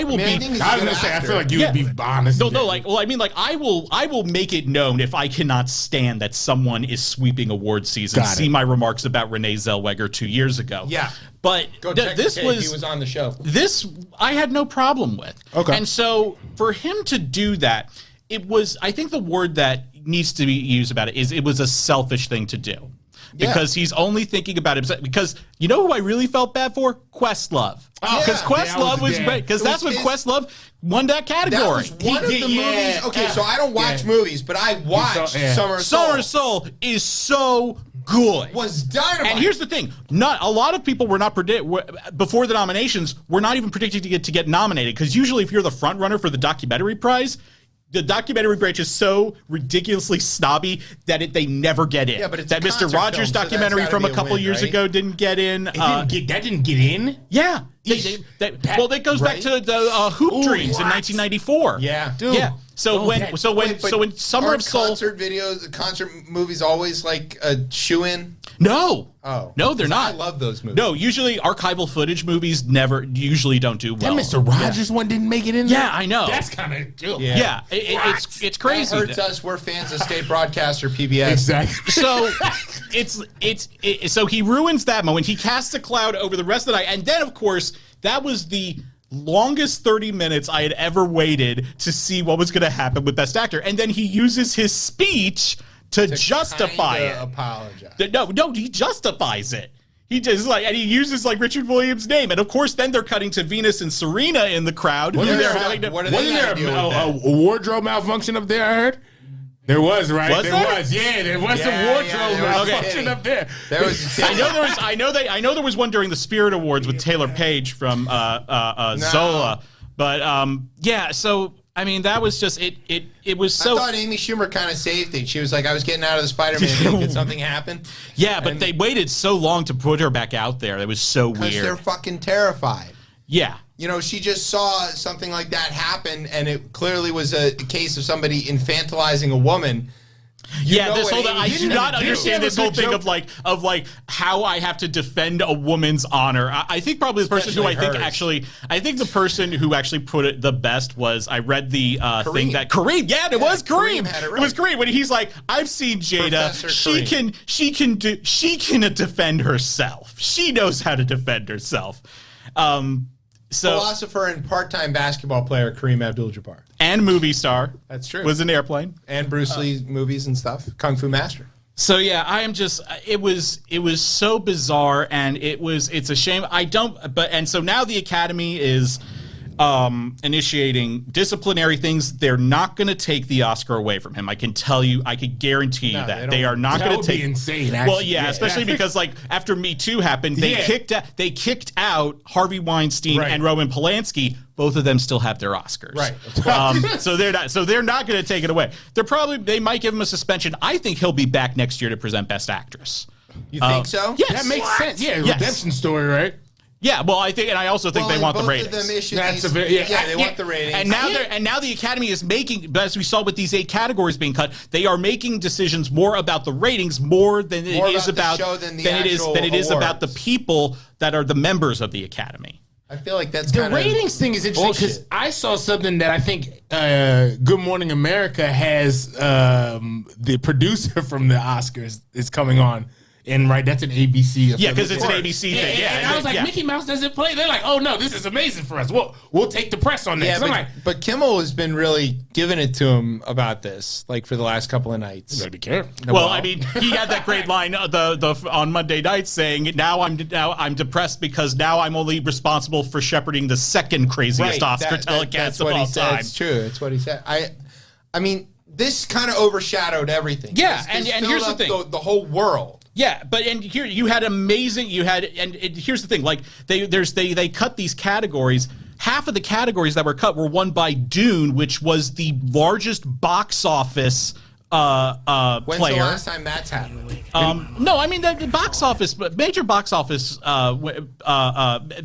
will be. I was gonna say, I feel like you would be honest. I will make it known if I cannot stand that someone is sweeping award season. See my remarks about Renee Zellweger 2 years ago. Yeah, but he was on the show. This I had no problem with. Okay, and so for him to do that, it was. I think the word that needs to be used about it is it was a selfish thing to do. Because he's only thinking about himself. Because you know who I really felt bad for? Questlove. Because Questlove was great. Because that's when Questlove won that category. That was one of the movies. Okay, so I don't watch movies, but I watched Summer of Soul. Summer of Soul is so good. Was dynamite. And here's the thing: not a lot of people were not before the nominations. Were not even predicting to get nominated. Because usually, if you're the front runner for the documentary prize, the documentary branch is so ridiculously snobby that they never get in. Yeah, but it's that Mr. Rogers documentary from a couple years ago didn't get in. That didn't get in? Yeah. That goes back to the Hoop Dreams in 1994. Yeah. Dude. Yeah. So when Summer of Soul concert movies always like a shoe-in? No. Oh. No, they're not. I love those movies. No, usually archival footage movies usually don't do well. That Mr. Rogers one didn't make it in there? Yeah, I know. That's kind of cool. Yeah. It's crazy. That hurts us. We're fans of state broadcaster PBS. Exactly. So so he ruins that moment. He casts a cloud over the rest of the night. And then, of course, that was the longest 30 minutes I had ever waited to see what was going to happen with Best Actor. And then he uses his speech to justify it. Apologize. No, he justifies it. He just and he uses Richard Williams' name, and of course, then they're cutting to Venus and Serena in the crowd. Wasn't there a wardrobe malfunction up there? I heard. There was, right? Was there? Was. Yeah, there was some wardrobe malfunction up there. There was. I know there was one during the Spirit Awards with Taylor Page from Zola, but yeah. So I mean, that was just it. It was so. I thought Amy Schumer kind of saved it. She was like, I was getting out of the Spider-Man. Did something happen? Yeah, but they waited so long to put her back out there. It was so weird. Because they're fucking terrified. Yeah. She just saw something like that happen, and it clearly was a case of somebody infantilizing a woman. This whole I do not understand this whole thing of how I have to defend a woman's honor. I think probably the person who I think the person who actually put it the best was I read the thing that Kareem. Yeah, it was Kareem. Had it right. It was Kareem when he's like, I've seen Jada. She can defend herself. She knows how to defend herself. Philosopher and part-time basketball player Kareem Abdul-Jabbar. And movie star. That's true. Was an airplane. And Bruce Lee movies and stuff. Kung Fu Master. So yeah, I am just it was so bizarre, and it's a shame. So now the Academy is initiating disciplinary things. They're not going to take the Oscar away from him. I can tell you, I could guarantee you that they are not going to take. That would be insane. Actually. Well, yeah, especially because after Me Too happened, they kicked out Harvey Weinstein and Roman Polanski. Both of them still have their Oscars. Right. So they're not going to take it away. They might give him a suspension. I think he'll be back next year to present Best Actress. You think so? Yes. That makes sense. Yeah, redemption story, right? Yeah, well, I also think they want the ratings. They want the ratings. And now the Academy is making, as we saw with these 8 categories being cut, they are making decisions more about the ratings more than it is about about the people that are the members of the Academy. I feel like that's the ratings thing is interesting because I saw something that I think Good Morning America has the producer from the Oscars is coming on. And that's an ABC. Yeah, because it's an ABC thing. Yeah, and I was like, Mickey Mouse doesn't play. They're like, oh no, this is amazing for us. We'll take the press on that. Yeah, but Kimmel has been really giving it to him about this, for the last couple of nights. You better be careful. Well, I mean, he had that great line on Monday night saying, "Now I'm depressed because now I'm only responsible for shepherding the second craziest Oscar telecast of all time." That's true. That's what he said. I mean, this kind of overshadowed everything. Yeah, and here's the thing: the whole world. Yeah, but here you had amazing. Here's the thing: they cut these categories. half of the categories that were cut were won by Dune, which was the largest box office When's player. the last time that's happened? No, I mean the box office, major box office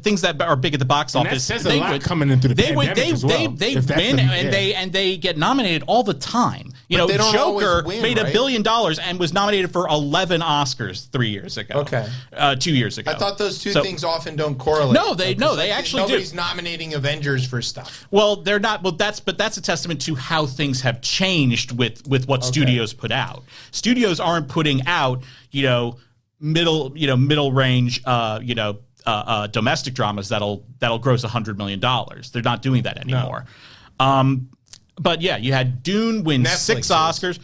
things that are big at the box And office. that says a lot coming into the pandemic as well, They if that's win the- and they get nominated all the time. You But know, they don't always Joker win, made $1 right? billion and was nominated for 11 Oscars 3 years ago. Okay. 2 years ago. I thought those two So- things often don't correlate. No, they actually do. Nobody's nominating Avengers for stuff. Well, they're not. Well, that's a testament to how things have changed with what studios put out. Studios aren't putting out, middle range, domestic dramas that'll gross $100 million. They're not doing that anymore. But yeah, you had Dune win Netflix 6 Oscars.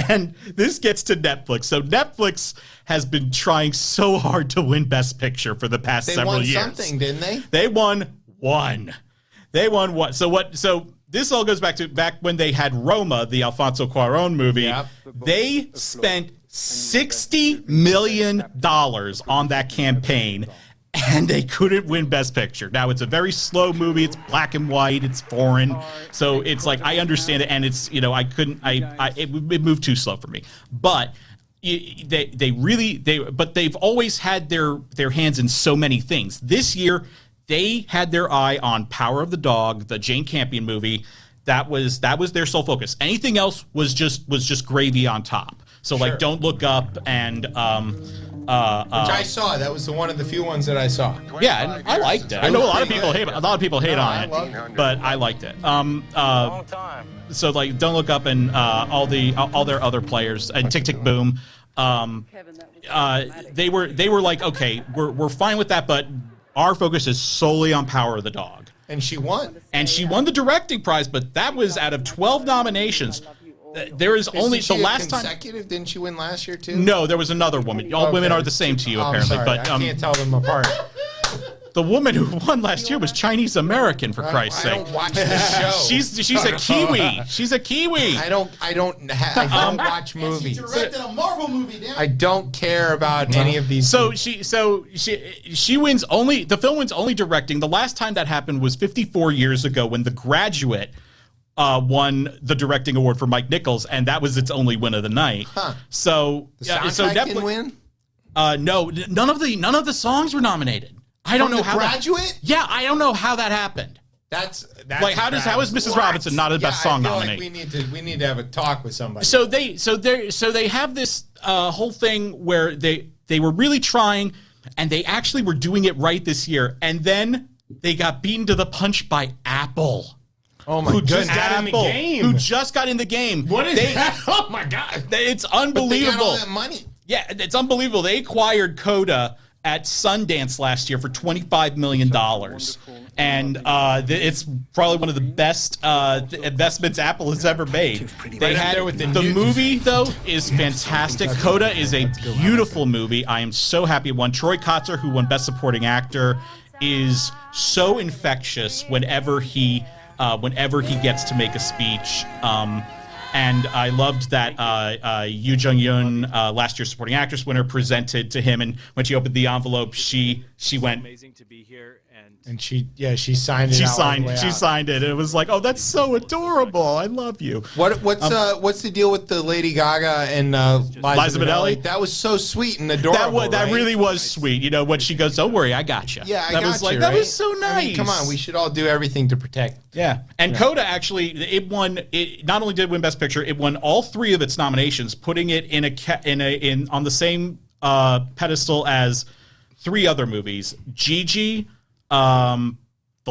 And this gets to Netflix. So Netflix has been trying so hard to win Best Picture for the past several years. They won something, didn't they? They won one. So this all goes back when they had Roma, the Alfonso Cuarón movie. Yep. They spent $60 million on that campaign, and they couldn't win Best Picture. Now, it's a very slow movie. It's black and white. It's foreign. So it's like, I understand it, and it's, it moved too slow for me. But but they've always had their hands in so many things. This year, they had their eye on Power of the Dog, the Jane Campion movie. That was their sole focus. Anything else was just gravy on top. So like Don't Look Up and Which I saw. That was one of the few ones that I saw. yeah, and I liked it. I know a lot of people hate on it, but I liked it. So like Don't Look Up and all their other players and Tick Tick Boom, they were like, okay, we're fine with that, but our focus is solely on Power of the Dog. And she won. And she won the directing prize, but that was out of 12 nominations. There is only the last time. Consecutive? Didn't she win last year too? No, there was another woman. All women are the same to you, apparently. I'm sorry. But I can't tell them apart. the woman who won last year was Chinese American, for Christ's I sake. don't watch this show. She's a Kiwi. She's a Kiwi. I don't watch movies. Directed a Marvel movie, damn. I don't care about any of these. So she wins only, the film wins only directing. The last time that happened was 54 years ago when The Graduate won the directing award for Mike Nichols, and that was its only win of the night. Huh. So the soundtrack can win? No, none of the songs were nominated. I don't know how Graduate? Yeah, I don't know how that happened. That's like how is Mrs. Robinson not a best song nominee? Like we need to have a talk with somebody. So they have this whole thing where they were really trying, and they actually were doing it right this year, and then they got beaten to the punch by Apple. Oh my goodness! Just got in the game. Who just got in the game? What is that? Oh my god! It's But they unbelievable. got all that money. Yeah, it's unbelievable. They acquired Coda at Sundance last year for $25 million. And it's probably one of the best investments Apple has ever made. They had the movie, though, is fantastic. Coda is a beautiful movie. I am so happy it won. Troy Kotzer, who won Best Supporting Actor, is so infectious whenever he gets to make a speech. And I loved that Yoo Jung-yoon, last year's Supporting Actress winner, presented to him, and when she opened the envelope, she went. Amazing to be here, And she signed it. She out signed it. It was like, oh, that's so adorable. I love you. What's the deal with the Lady Gaga and Liza Minnelli? That was so sweet and adorable. That really was sweet. You know, when she goes, "Don't worry, I got you." Yeah, that was so nice. I mean, come on, we should all do everything to protect. Yeah, and Coda actually it won. It not only did win Best Picture, it won all 3 of its nominations, putting it on the same pedestal as 3 other movies: Gigi, The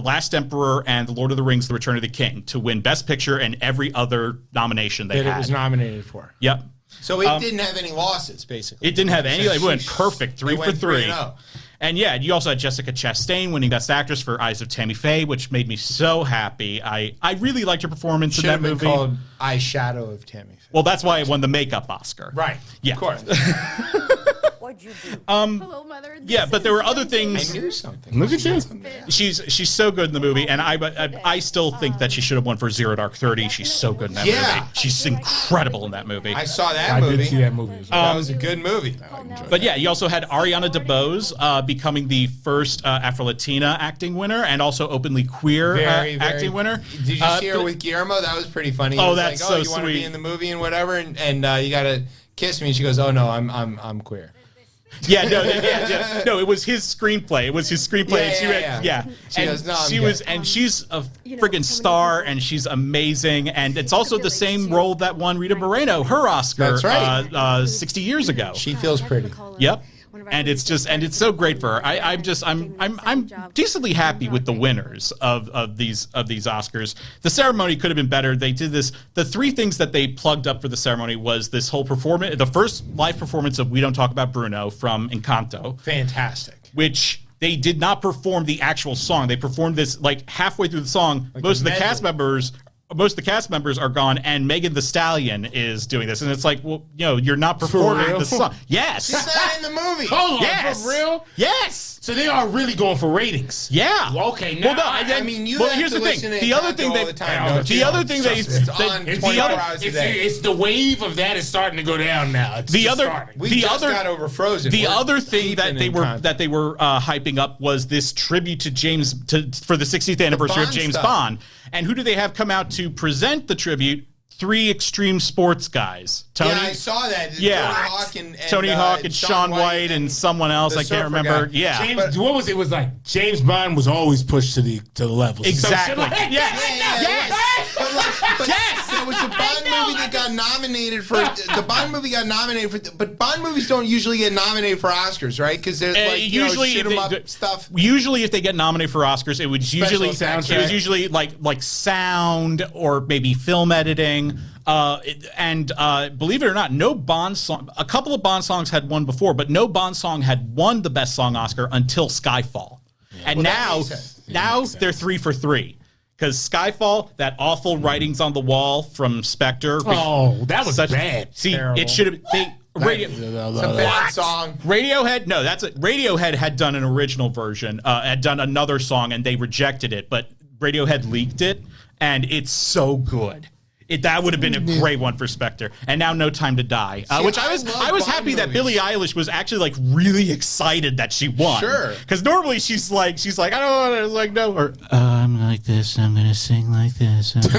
Last Emperor, and The Lord of the Rings: The Return of the King, to win Best Picture and every other nomination they had. It was nominated for. Yep. So it didn't have any losses, basically. It didn't have any. It went perfect, 3 for 3. 3-0. And yeah, you also had Jessica Chastain winning Best Actress for Eyes of Tammy Faye, which made me so happy. I really liked her performance in that movie. Should have been called Eyeshadow of Tammy Faye. Well, that's why it won the makeup Oscar. Right. Yeah. Of course. What'd you do? Hello, Mother. Yeah, but there were other things. I knew something. Look at you. She's so good in the movie, and I still think that she should have won for Zero Dark 30. She's so good in that movie. She's incredible in that movie. I saw that I movie. did see that movie as well. That was a good movie. But yeah, you also had Ariana DeBose becoming the first Afro-Latina acting winner and also openly queer acting winner. Did you see her with Guillermo? That was pretty funny. He Oh, was that's like, so you want to sweet. be in the movie and whatever, and you got to kiss me. And she goes, oh no, I'm queer. Yeah, no, it was his screenplay. It was his screenplay. She goes, no, I'm she gay. was, and she's a friggin' star, and she's amazing. And it's also the same role that won Rita Moreno her Oscar. That's right. 60 years ago. She feels pretty. Yep. And it's it's so great for her. I'm decently happy with the winners of these Oscars. The ceremony could have been better. They did this. The three things that they plugged up for the ceremony was this whole performance, the first live performance of "We Don't Talk About Bruno" from Encanto, Fantastic. which they did not perform the actual song. They performed this like halfway through the song. Most of the cast members are gone, and Megan Thee Stallion is doing this, and it's like, well, you're not performing the song. Yes, She's not in the movie. Hold on, yes, for real? Yes. So they are really going for ratings. Yeah. Okay. Now, I mean, you well, have here's to the thing. listen to The other Encanto thing all the time. the other thing they It's on 24 hours a day. It's the wave of that is starting to go down now. It's The just other- starting. We just got over Frozen. The We're other thing deep that in they Encanto. were hyping up was this tribute to James for the 60th anniversary of Bond James stuff. Bond. And who do they have come out to present the tribute? 3 extreme sports guys. Tony, I saw that. Yeah. Tony Hawk and Shaun White and someone else. the I can't surfer remember. guy. Yeah. James, what was it? Was like James Bond was always pushed to the levels. Exactly. Some shit like that. Yes. But there was a Bond movie that got nominated for. The Bond movie got nominated for. But Bond movies don't usually get nominated for Oscars, right? Because there's like usually shoot 'em up stuff. Usually, if they get nominated for Oscars, it was usually effects, like sound or maybe film editing. Believe it or not, no Bond song. A couple of Bond songs had won before, but no Bond song had won the Best Song Oscar until Skyfall. And now they're 3 for 3 because Skyfall, that awful writings on the wall from Spectre. Oh, that was bad. See, Terrible. it should have. It's a bad song. Radiohead, no, that's it. Radiohead had done an original version, had done another song, and they rejected it. But Radiohead leaked it, and it's so good. That would have been a great one for Spectre. And now No Time to Die, which I was happy that Billie Eilish was actually like really excited that she won. Sure. Because normally she's like I don't want to. It's like no. Or I'm like this. I'm gonna sing like this. No, but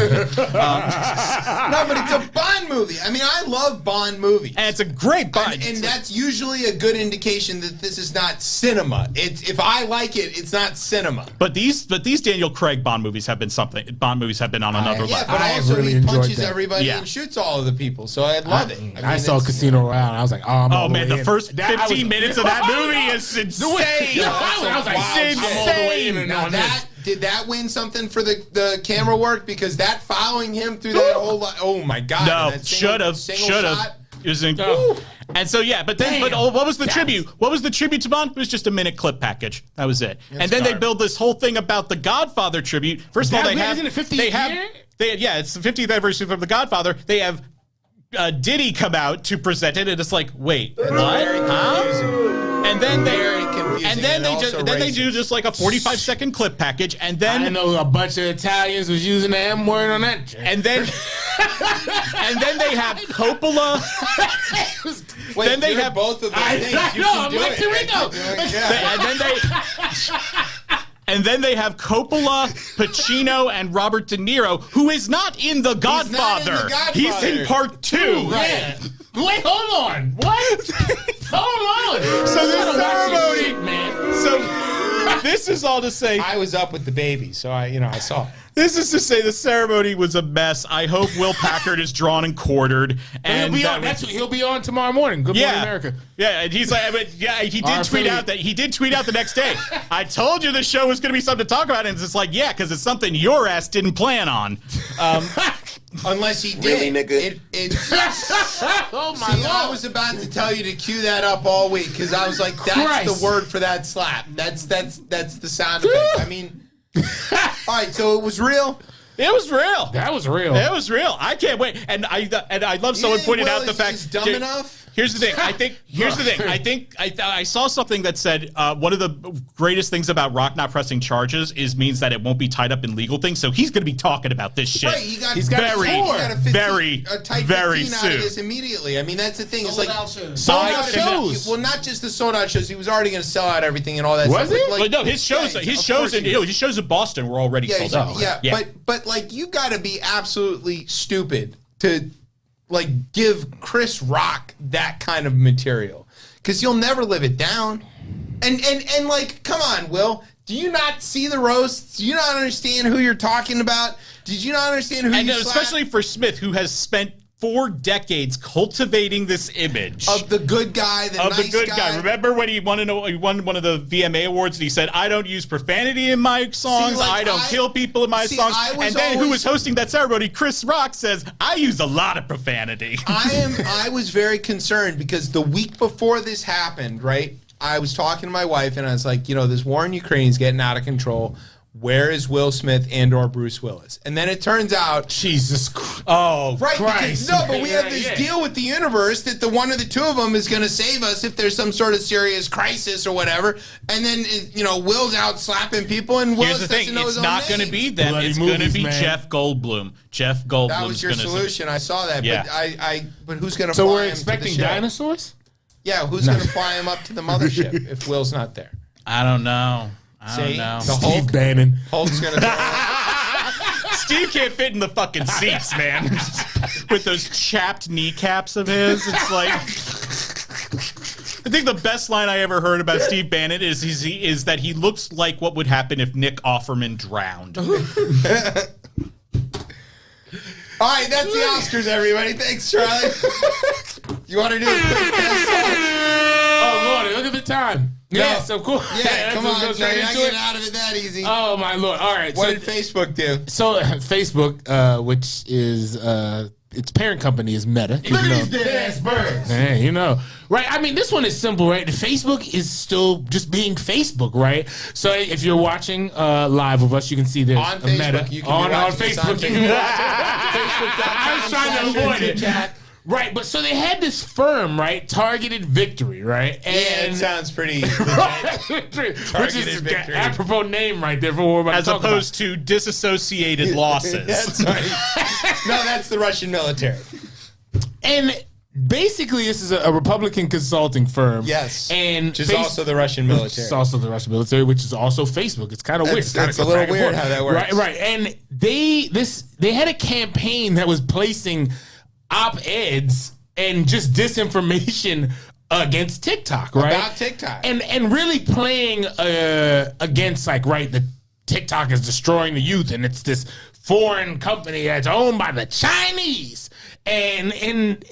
it's a Bond movie. I mean, I love Bond movies. And it's a great Bond. And that's usually a good indication that this is not cinema. If I like it, it's not cinema. But these Daniel Craig Bond movies have been something. Bond movies have been on another Yeah, level. but I also really he enjoyed punches that. everybody Yeah. and shoots all of the people, so I love it. I saw it's- Casino Royale. And I was like, I'm all Oh man, way the in. first That- 15 minutes of that movie is insane. I was like, Wild I'm all the way in shit. and Now on this. did that win something for the camera work? Because that following him through that whole oh my god. No, that should have. shot. It was and so yeah, but what was the tribute? What was the tribute to Bond? It was just a minute clip package. That was it. And then they build this whole thing about the Godfather tribute. First of all, Isn't it 50th year? It's the 50th anniversary of the Godfather. They have Diddy come out to present it, and it's like, wait, what? Huh? And then they do just like a 45-second clip package, and then I know a bunch of Italians was using the M word on that. and then they have Coppola. Wait, then they you're have both of those things. I You know, can I'm do like it. Torino. Yeah. And then they have Coppola, Pacino, and Robert De Niro, who is not in The Godfather. He's in part 2. Right. Wait, hold on. What? Hold on. So the ceremony, Shit, man. so this is all to say. I was up with the baby, so I saw it. This is to say the ceremony was a mess. I hope Will Packard is drawn and quartered. And He'll be on tomorrow morning. Good Morning America. Yeah, and he's like, but yeah, he did Our tweet affiliate. out the next day. I told you the show was going to be something to talk about, and it's just like, yeah, because it's something your ass didn't plan on. Unless he did. Really, nigga? Oh my See, I was about to tell you to cue that up all week because I was like, that's Christ. the word for that slap. That's the sound effect. I mean, all right, so it was real. It was real. That was real. It was real. I can't wait. And I love someone pointed out the fact is dumb enough. Here's the thing. I saw something that said one of the greatest things about Rock not pressing charges means that it won't be tied up in legal things. So he's going to be talking about this shit. Right, he's got very soon out of this immediately. I mean, that's the thing. It's like sold out shows. Well, not just the sold out shows. He was already going to sell out everything and all that. Was stuff. he? Like, no, his shows in Boston were already sold out. Yeah, but like you got to be absolutely stupid to like give Chris Rock that kind of material because you'll never live it down. And like, come on, Will. Do you not see the roasts? Do you not understand who you're talking about? Did you not understand who? And especially for Smith, who has spent 4 decades cultivating this image of the good guy, the good guy. Remember when he won one of the VMA awards and he said, "I don't use profanity in my songs. I don't kill people in my songs." And then who was hosting that ceremony? Chris Rock says, "I use a lot of profanity." I was very concerned because the week before this happened, right? I was talking to my wife and I was like, this war in Ukraine is getting out of control. Where is Will Smith and or Bruce Willis? And then it turns out, Jesus Christ. Oh, right. Christ. But we have this deal with the universe that the one of the two of them is going to save us if there's some sort of serious crisis or whatever. And then, Will's out slapping people and Willis doesn't know his own name. It's not going to be them. It's going to be Jeff Goldblum. Jeff Goldblum. That was your solution. I saw that. Yeah. But who's going to fly him? So we're expecting dinosaurs? Yeah, who's going to fly him up to the mothership if Will's not there? I don't know. I don't know. The Steve Bannon. Hulk's going to Steve can't fit in the fucking seats, man. With those chapped kneecaps of his. It's like... I think the best line I ever heard about Steve Bannon is that he looks like what would happen if Nick Offerman drowned. All right, that's the Oscars, everybody. Thanks, Charlie. You want to do a quick test? Oh, Lord, look at the time. Yes, of course. Yeah, come on. You're not getting out of it that easy. Oh, my Lord. All right. What did Facebook do? So, Facebook, which is its parent company is Meta. Look at these dead-ass birds. Hey, Right, I mean, this one is simple, right? Facebook is still just being Facebook, right? So if you're watching live with us, you can see there's on Facebook, Meta. You can on Facebook. You can watch it. I was trying to avoid it. Right, but so they had this firm, right? Targeted Victory, right? And it sounds pretty which is an apropos name right there for what we're about as to talk opposed to disassociated losses. That's right. No, that's the Russian military. And basically, this is a Republican consulting firm. Yes. And which is also the Russian military. It's also the Russian military, which is also Facebook. It's kind of weird. It's a little weird how that works. Right. And they had a campaign that was placing op-eds and just disinformation against TikTok, right? About TikTok. And really playing against, the TikTok is destroying the youth, and it's this foreign company that's owned by the Chinese. I think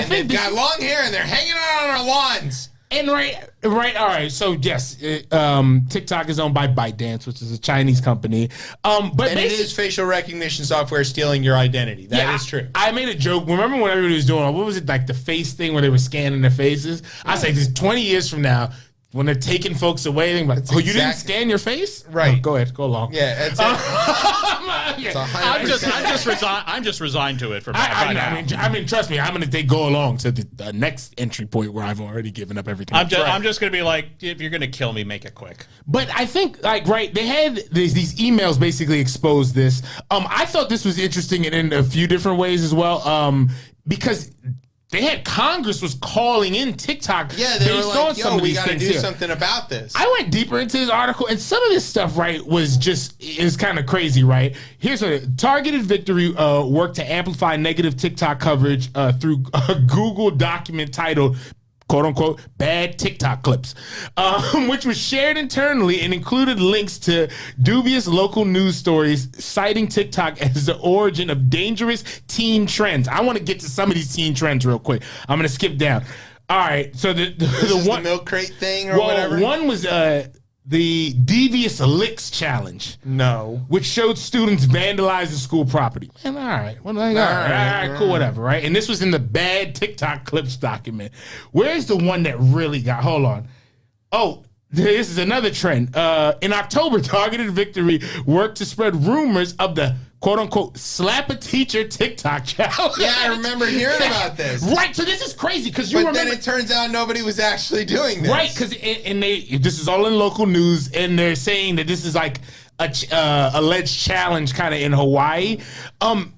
they've got long hair and they're hanging out on our lawns. And right, all right. So yes, TikTok is owned by ByteDance, which is a Chinese company. But it is facial recognition software stealing your identity. That is true. I made a joke. Remember when everybody was doing what was it, like the face thing where they were scanning their faces? I was like, this 20 years from now, when they're taking folks away, they're like, you didn't scan your face? Right. Oh, go ahead, go along. Yeah, that's it. I'm just resigned to it for now. I mean, trust me, I'm going to go along to the next entry point where I've already given up everything. I'm just going to be like, if you're going to kill me, make it quick. But I think, they had these emails basically expose this. I thought this was interesting in a few different ways as well, because they had Congress was calling in TikTok. Yeah, they were like, yo, we got to do something about this. I went deeper into this article, and some of this stuff, is kind of crazy, right? Here's a Targeted Victory worked to amplify negative TikTok coverage through a Google document titled, quote unquote, bad TikTok clips, which was shared internally and included links to dubious local news stories citing TikTok as the origin of dangerous teen trends. I want to get to some of these teen trends real quick. I'm going to skip down. All right. So the milk crate thing or whatever? One was the Devious Licks Challenge. No. Which showed students vandalizing school property. Man, all right. Well, all right, cool, whatever, right? And this was in the bad TikTok clips document. Where's the one that really got... Hold on. Oh, this is another trend. In October, Targeted Victory worked to spread rumors of the quote unquote slap a teacher TikTok challenge. Yeah, I remember hearing about this. Right, so this is crazy because you But remember. then it turns out nobody was actually doing this. Right, because this is all in local news, and they're saying that this is like a alleged challenge kind of in Hawaii.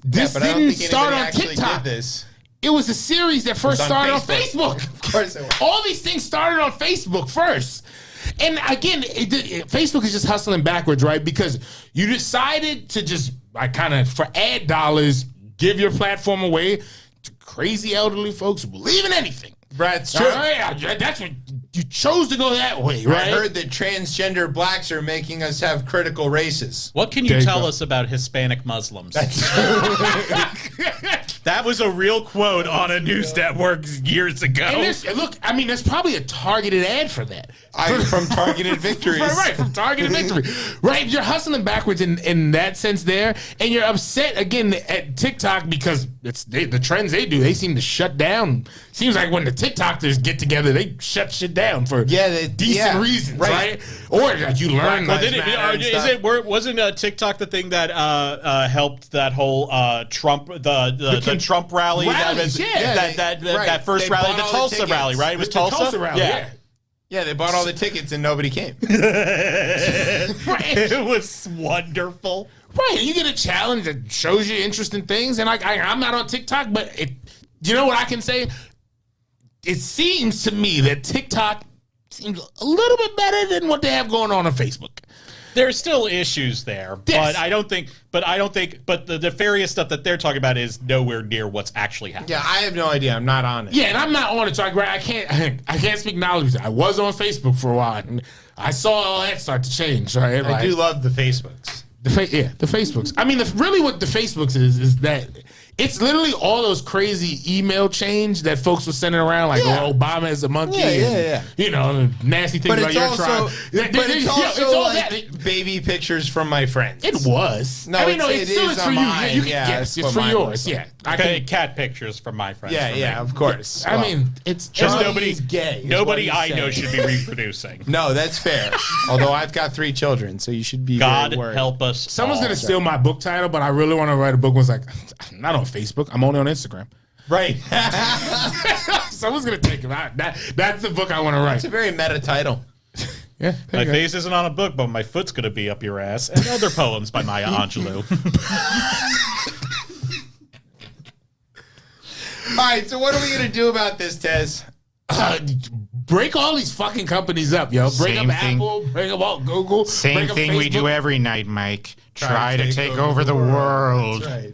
This but I don't didn't think start anybody on actually TikTok. did this. It was a series that first on started Facebook. on Facebook. Of course it was. All these things started on Facebook first. And again, Facebook is just hustling backwards, right? Because you decided to just kind of, for ad dollars, give your platform away to crazy elderly folks who believe in anything. Right, it's true. That's what you chose to go that way, right? I heard that transgender blacks are making us have critical races. What can There you you tell go. us about Hispanic Muslims? That was a real quote on a news network years ago. And look, I mean, there's probably a targeted ad for that. From Targeted Victories. Right, from Targeted Victory. Right, you're hustling backwards in that sense there, and you're upset again at TikTok because the trends they do, they seem to shut down. Seems like when the TikTokers get together, they shut shit down for decent reasons, right? Or like you learn. Wasn't TikTok the thing that helped that whole Trump the Trump rally rallies, that first They rally, bought the all the Tulsa tickets. rally, right? It was The Tulsa rally, yeah. Yeah, they bought all the tickets and nobody came. It was wonderful. Right, you get a challenge that shows you interesting things, and I'm not on TikTok, but you know what I can say? It seems to me that TikTok seems a little bit better than what they have going on Facebook. There's still issues there, Yes. but I don't think the nefarious stuff that they're talking about is nowhere near what's actually happening. Yeah, I have no idea. I'm not on it. Yeah, and I'm not on it, so I can't speak knowledge. I was on Facebook for a while, and I saw all that start to change. Right, I do love the Facebooks. the Facebooks. I mean, really, what the Facebooks is that it's literally all those crazy email change that folks were sending around, like Obama is a monkey, you know, nasty things But about it's your also, tribe. it's also all like that. baby pictures from my friends. It was. No, I mean, it still is is for on you. mine. You can, Yeah, yes, it's it's what for mine yours. was. Yeah, Okay, cat pictures from my friends. Yeah, of course. I Well, mean, it's Nobody's gay. is Nobody what I he's know saying. should be reproducing. No, that's fair. Although I've got 3 children, so you should be God very worried. help us. Someone's all. gonna steal my book title, but I really want to write a book. Was like, I'm not on Facebook. I'm only on Instagram. Right. Someone's gonna take it out. That's the book I want to write. It's a very meta title. Yeah, there My you go. face isn't on a book, but my foot's gonna be up your ass. And other poems by Maya Angelou. All right, so what are we going to do about this, Tez? Break all these fucking companies up, yo. Break Same up thing. Apple. Break up all Google. Same break up thing we do Facebook. every night, Mike. Try to take over the world. That's right.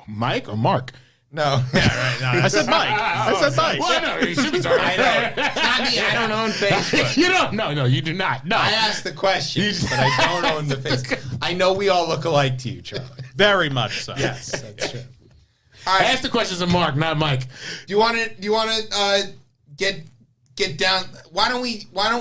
Mike or Mark? No. Yeah, right. No, I said Mike. I said Mike. Well, no, you should be talking. I know. It's not me. I don't own Facebook. You don't. No, you do not. No. I asked the question, but I don't own the Facebook. I know we all look alike to you, Charlie. Very much so. Yes, that's true. All right. Ask the questions of Mark, not Mike. Do you want to get down? Why don't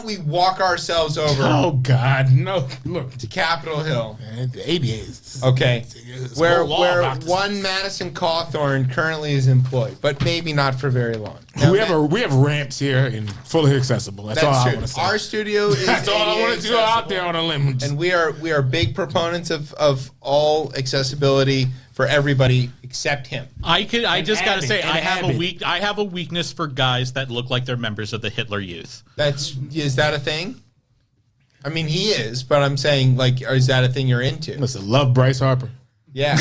we walk ourselves over Oh God, no! Look, to Capitol Hill? the ADAs. Okay, It's where whole law where about this. one Madison Cawthorn currently is employed, but maybe not for very long. We have ramps here and fully accessible. That's all I want to That's say. true. Our studio is That's all I ADA want to do out accessible. there on a limb. And we are big proponents of all accessibility for everybody except him. I just gotta avid, say, an I avid. have a weakness for guys that look like they're members of the Hitler Youth. Is that a thing? I mean, he is, but I'm saying, like, is that a thing you're into? Listen, love Bryce Harper. Yeah.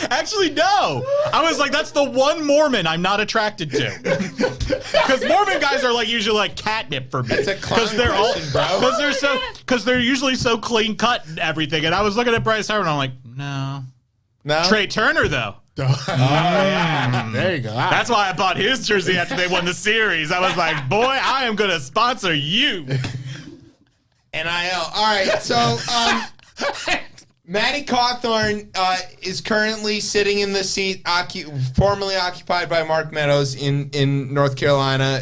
Actually, no. I was like, that's the one Mormon I'm not attracted to. Because Mormon guys are like usually like catnip for me. That's a clown question, bro. Because they're usually so clean cut and everything. And I was looking at Bryce Harper and I'm like, no. No. Trey Turner though. There you go. That's why I bought his jersey after they won the series. I was like, boy, I am gonna sponsor you. NIL. All right. So, Maddie Cawthorn is currently sitting in the seat formerly occupied by Mark Meadows in North Carolina.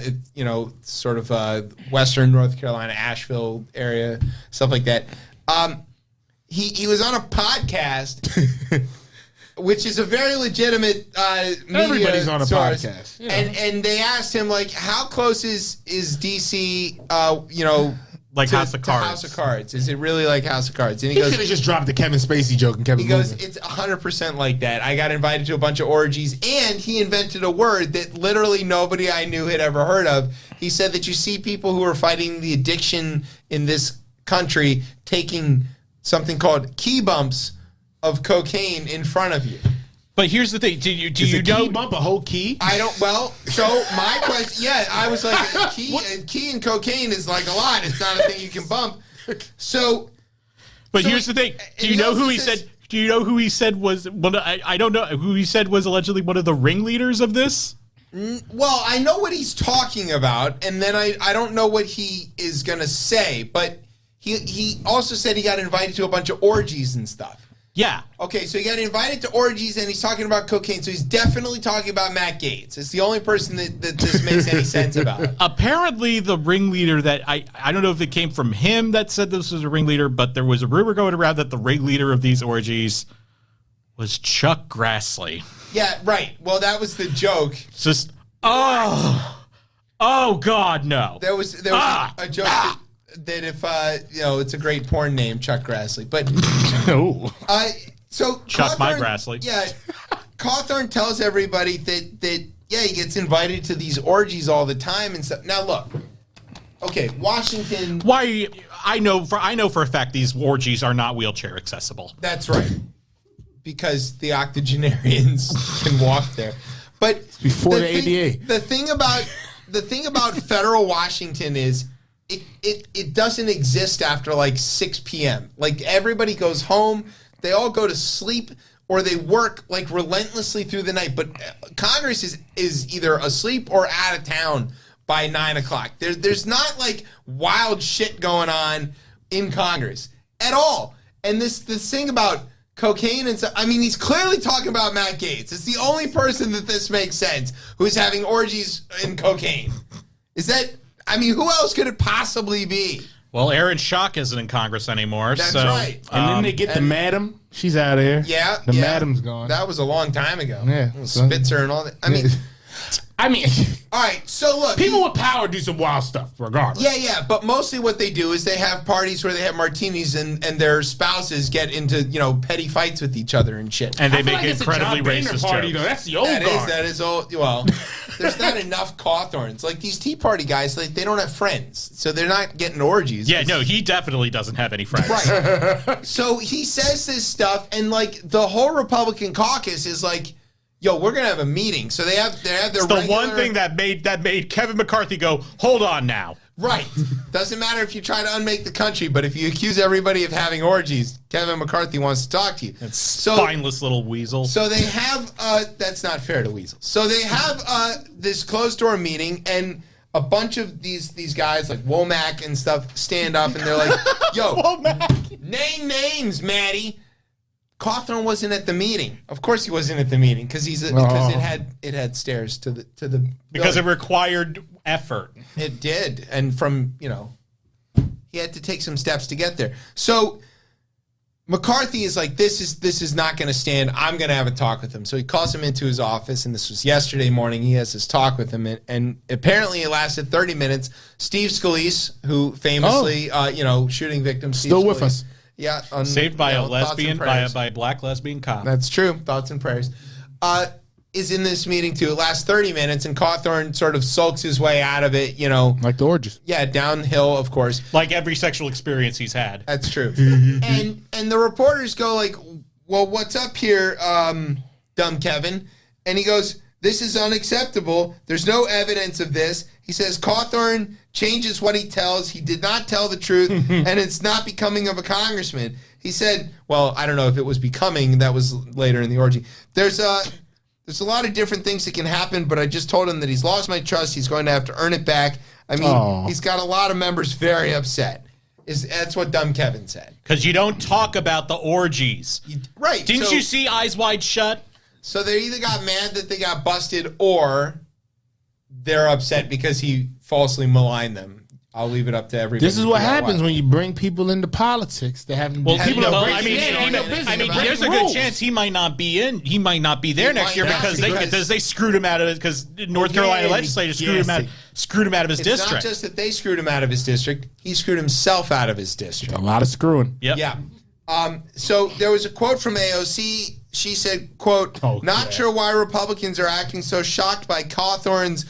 Sort of Western North Carolina, Asheville area, stuff like that. He was on a podcast. Which is a very legitimate media Everybody's on a source. podcast, you know. And they asked him, like, how close is DC, Like House of Cards. House of Cards. Is it really like House of Cards? And He could have just dropped the Kevin Spacey joke and kept it moving. It's 100% like that. I got invited to a bunch of orgies, and he invented a word that literally nobody I knew had ever heard of. He said that you see people who are fighting the addiction in this country taking something called key bumps of cocaine in front of you. But here's the thing: do you Is a know? key bump a whole key? I don't. Well, so my question, I was like, key and cocaine is like a lot. It's not a thing you can bump. But here's the thing: do you know who he said? Do you know who he said was one? I don't know who he said was allegedly one of the ringleaders of this. Well, I know what he's talking about, and then I don't know what he is gonna say. But he also said he got invited to a bunch of orgies and stuff. Yeah. Okay, so he got invited to orgies, and he's talking about cocaine, so he's definitely talking about Matt Gaetz. It's the only person that this makes any sense about. Apparently, the ringleader that I don't know if it came from him that said this was a ringleader, but there was a rumor going around that the ringleader of these orgies was Chuck Grassley. Yeah, right. Well, that was the joke. It's just, oh God, no. There was a joke that if it's a great porn name, Chuck Grassley, but so Chuck Cawthorn, my Grassley. Yeah, Cawthorn tells everybody that he gets invited to these orgies all the time and stuff. Now look, okay, Washington. Why? I know for a fact these orgies are not wheelchair accessible. That's right, because the octogenarians can walk there. But before the ADA, the thing about federal Washington is. It doesn't exist after like 6 p.m. Like everybody goes home, they all go to sleep, or they work like relentlessly through the night. But Congress is either asleep or out of town by 9 o'clock. There's not like wild shit going on in Congress at all. And this thing about cocaine and stuff, I mean, he's clearly talking about Matt Gaetz. It's the only person that this makes sense who's having orgies in cocaine. Is that... I mean, who else could it possibly be? Well, Aaron Schock isn't in Congress anymore. That's so, right. And then they get the madam. She's out of here. Yeah. The madam's gone. That was a long time ago. Yeah. Spitzer and all that. I mean, all right. So look, people with power do some wild stuff, regardless. Yeah. But mostly what they do is they have parties where they have martinis and their spouses get into petty fights with each other and shit. And they make incredibly racist party, jokes. though. That's the old guard. That is old. Well, there's not enough Cawthorns. Like these Tea Party guys, like they don't have friends, so they're not getting orgies. Yeah, no, he definitely doesn't have any friends. Right. So he says this stuff, and like the whole Republican caucus is like, yo, we're gonna have a meeting. So they have their it's the one thing that made Kevin McCarthy go, hold on now. Right. Doesn't matter if you try to unmake the country, but if you accuse everybody of having orgies, Kevin McCarthy wants to talk to you. That spineless little weasel. So they have that's not fair to weasels. So they have this closed door meeting, and a bunch of these guys like Womack and stuff stand up, and they're like, yo, Womack. Name names, Maddie. Cawthorn wasn't at the meeting. Of course he wasn't at the meeting because it had stairs to the because building. it required effort. It did, and from he had to take some steps to get there. So McCarthy is like, this is not going to stand. I'm going to have a talk with him. So he calls him into his office, and this was yesterday morning. He has this talk with him, and apparently it lasted 30 minutes. Steve Scalise, who famously, shooting victim, Steve still Scalise, with us. Yeah, saved by a lesbian, by a black lesbian cop. That's true. Thoughts and prayers. Is in this meeting too. It lasts 30 minutes, and Cawthorn sort of sulks his way out of it. Like the orgies. Yeah, downhill, of course. Like every sexual experience he's had. That's true. and the reporters go like, "Well, what's up here, dumb Kevin?" And he goes, "This is unacceptable. There's no evidence of this." He says Cawthorn changes what he tells. He did not tell the truth, and it's not becoming of a congressman. He said, well, I don't know if it was becoming. That was later in the orgy. There's a lot of different things that can happen, but I just told him that he's lost my trust. He's going to have to earn it back. I mean, He's got a lot of members very upset. That's what dumb Kevin said. Because you don't talk about the orgies. Right. Didn't you see Eyes Wide Shut? So they either got mad that they got busted, or they're upset because he falsely maligned them. I'll leave it up to everybody. This is what happens when you bring people into politics. They haven't. Well, people well, are I mean, there's a good chance he might not be in. He might not be there next year because they screwed him out of it because North Carolina legislators screwed him out of his district. It's not just that they screwed him out of his district; he screwed himself out of his district. A lot of screwing. Yep. Yeah. So there was a quote from AOC. She said, "Quote: Not sure why Republicans are acting so shocked by Cawthorn's